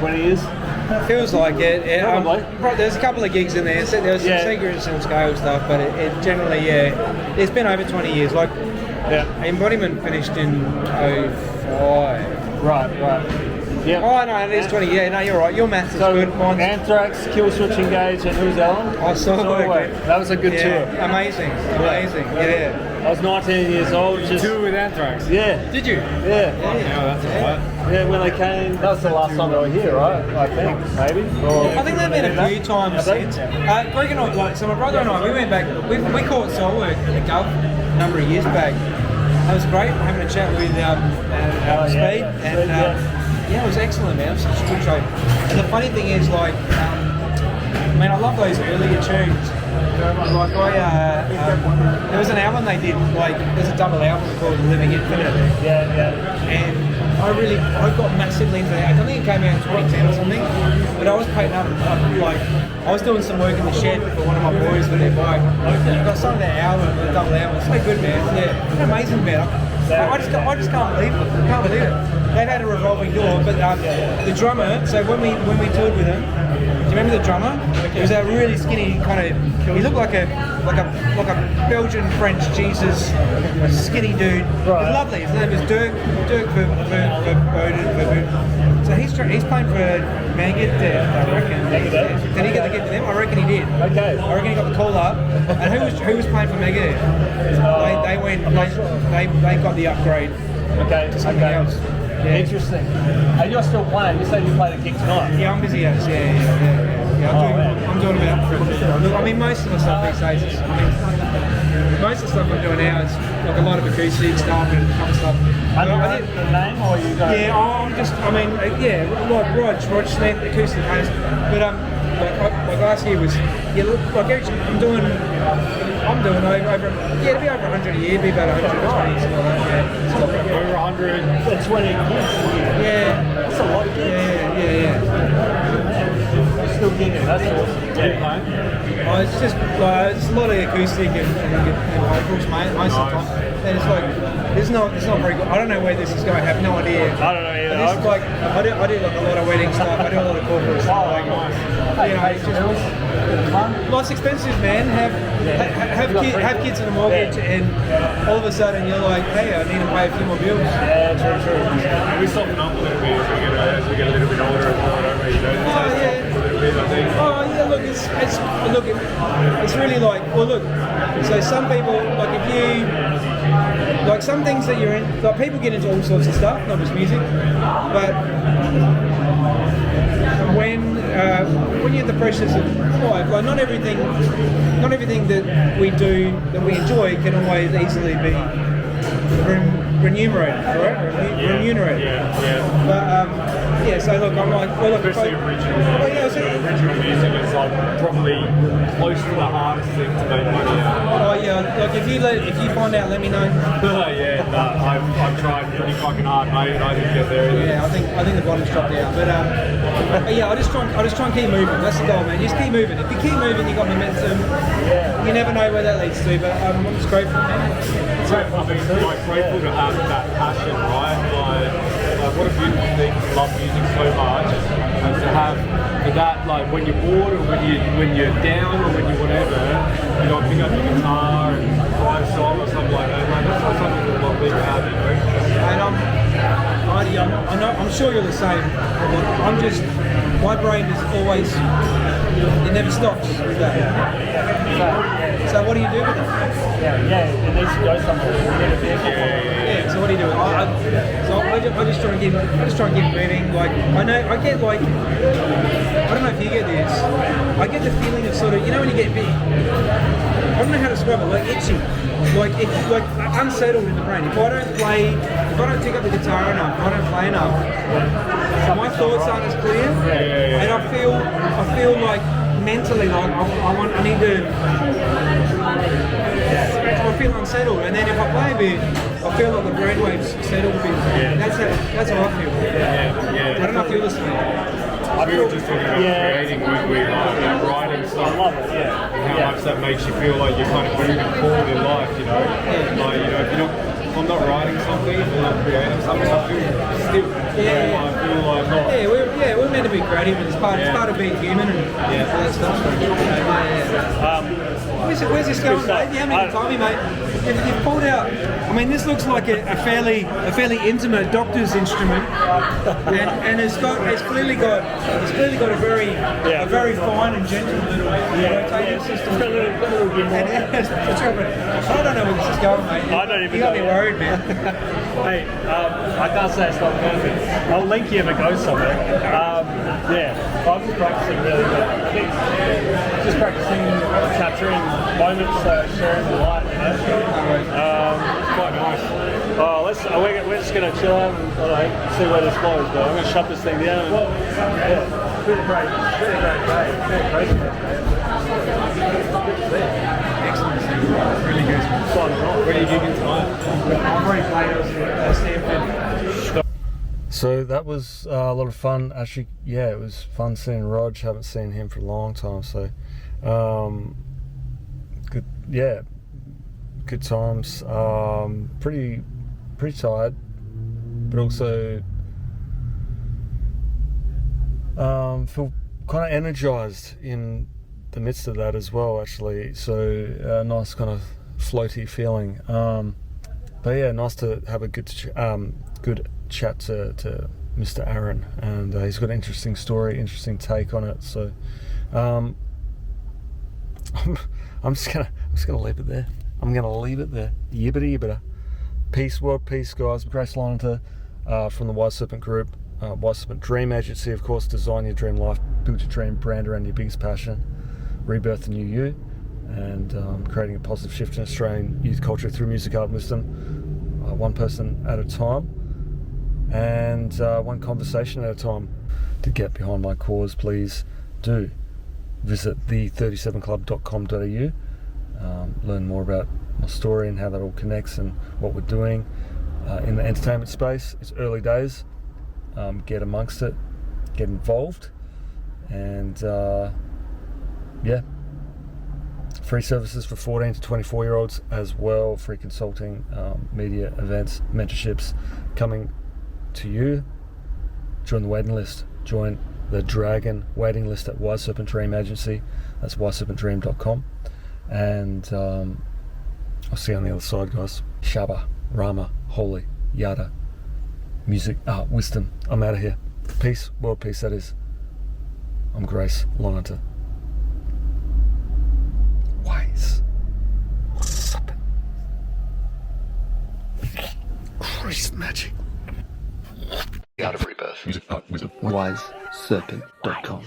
20 years? Feels like it. Probably. There's a couple of gigs in there. So there was some secrets and scale stuff, but it generally, it's been over 20 years. Like, Embodiment finished in 05. Right. Yeah. Oh, no, it is 20. Yeah, no, you're right. Your maths is good. Mine's Anthrax, Kill Switch Engage, and who's the other one? I saw it. That was a good tour. Amazing. Yeah. I was 19 years old. Just Tour with Anthrax. Yeah. Did you? Yeah. That's alright. Yeah, when they came, that was the last time they were here, right? I think, maybe. I think they've been a few times since. Greg and I, so my brother and I, we went back, we caught Soul Work at the Gulf a number of years back. That was great, having a chat with Speed, and it was excellent, man. It was such a good show. And the funny thing is, like, I love those earlier tunes. Like, there was an album they did, like, there's a double album called Living Infinite. And I got massively into that. I think it came out in 2010 or something, but I was painting up, like, I was doing some work in the shed for one of my boys with their bike. I got some of that album, the double album. It's so good, man. Yeah, it's an amazing band. I just can't believe it. They've had a revolving door, but the drummer. So when we toured with him, do you remember the drummer? He was a really skinny kind of. He looked like a Belgian French Jesus, a skinny dude. He was lovely. His name was Dirk Verboden. So he's playing for Megadeth, I reckon. Did he get to get to them? I reckon he did. Okay. I reckon he got the call up. And who was playing for Megadeth? They got the upgrade. Okay. To something else. Yeah. Interesting. And you're still playing. You said you played a gig tonight. Yeah, I'm busy. Yeah. I'm doing about. Most of the stuff these days is. Most of the stuff I'm doing now is like a lot of acoustic stuff and other stuff. And the name, or you go? Yeah, like Rog Smith, acoustic host. But like last year was, I'm doing over, it'll be over 100 a year, it'll be about 120, something like that. So over 120 gigs. Yeah. That's a lot of gigs. Yeah. You're still gigging, that's awesome. Yeah. It's just like, it's a lot of acoustic and vocals, mate, most of the time. And it's like, it's not very good. I don't know where this is going, I have no idea. I don't know either. But it's like, I do like a lot of wedding stuff, I do a lot of corporate stuff. It's expensive, man. Have kids and a mortgage, and all of a sudden you're like, hey, I need to pay a few more bills. Yeah, true. And we soften up a little bit as we get a little bit older as well, don't we? You know, it's really like, so some people, like if you, like some things that you're in, like people get into all sorts of stuff, not just music, but when you're in the process of life, like not everything that we do, that we enjoy can always easily be remunerated, right? Remunerated. Yeah. But so look, I'm like, especially original music is like probably close to the hardest thing to make money out of. Oh yeah, like if you find out, let me know. I've tried pretty fucking hard, mate. I didn't get there either. Yeah, I think the bottom's dropped out. But I just try and keep moving. That's the goal, man. Just keep moving. If you keep moving, you got momentum. You never know where that leads to. But I'm just grateful, man. Grateful to have that passion, right? Like what a beautiful thing to love music so much, and to have that, like when you're bored or when you're down or when you're whatever, you know, pick up your guitar and write a song or something like that. Like, that's not something that a lot of people have, you know. I'm sure you're the same. My brain is always, it never stops with that. So what do you do with it? Yeah, it needs to go somewhere. Yeah. So what do you do? I just try and keep moving. Like I get like, I don't know if you get this. I get the feeling of sort of, you know, when you get big. I don't know how to describe it. Like itchy, like unsettled in the brain. If I don't pick up the guitar enough, if I don't play enough, my thoughts aren't as clear, and I feel like mentally like I need to. I feel unsettled, and then if I play a bit, I feel like the brainwaves settle a bit. That's how I feel. I don't know if you're listening. We were just talking about creating, weren't we? Like, writing stuff. I love it, and how much that makes you feel like you're kind of moving forward in life, you know? Like, you know, if you're not I'm not writing something or creating something, I feel still. Yeah. I feel like not. We're meant to be creative, and it's part of being human, and all that stuff. Where's this going, mate? You haven't even told me, mate. You've pulled out. I mean, this looks like a fairly intimate doctor's instrument, and it's clearly got a very fine and gentle little rotating system. It's got a little gimbal. I don't know where this is going, mate. I don't even You got me know. worried, man. Hey, I can't say it's not perfect. I'll link you if it goes somewhere. I'm just practicing really good. I think just practicing capturing moments, sharing the light, you know. Quite nice. We're just going to chill out and see where this flows, but I'm going to shut this thing down. And, been a great day. Crazy. Excellent. Really good. Fun. Where did you get tonight? I've already played Stanford. So that was a lot of fun. Actually, yeah, it was fun seeing Rog. Haven't seen him for a long time, so good. Yeah, good times. Pretty tired, but also feel kind of energized in the midst of that as well. Actually, so nice kind of floaty feeling. But yeah, nice to have a good chat to Mr. Aaron, and he's got an interesting story, interesting take on it. So I'm just gonna leave it there. I'm gonna leave it there. Yibbity yibbita. Peace, world peace, guys. Grace Lonita from the WISE Serpent Group, WISE Serpent Dream Agency, of course. Design your dream life, build your dream brand around your biggest passion, rebirth the new you, and creating a positive shift in Australian youth culture through music, art, and wisdom, one person at a time, and one conversation at a time. To get behind my cause, please do visit the37club.com.au. Learn more about my story and how that all connects and what we're doing in the entertainment space. It's early days. Get amongst it, get involved, and free services for 14 to 24 year olds as well. Free consulting, media events, mentorships coming to you. Join the waiting list. Join the Dragon waiting list at WISE Serpent Dream Agency. That's wiseserpentdream.com. And I'll see you on the other side, guys. Shaba, Rama, Holy, Yada, music, art, wisdom. I'm out of here. Peace, world peace, that is. I'm Grace Lonita. Wise Serpent. Grace magic. Art of Rebirth. Music, art, wisdom. WiseSerpent.com.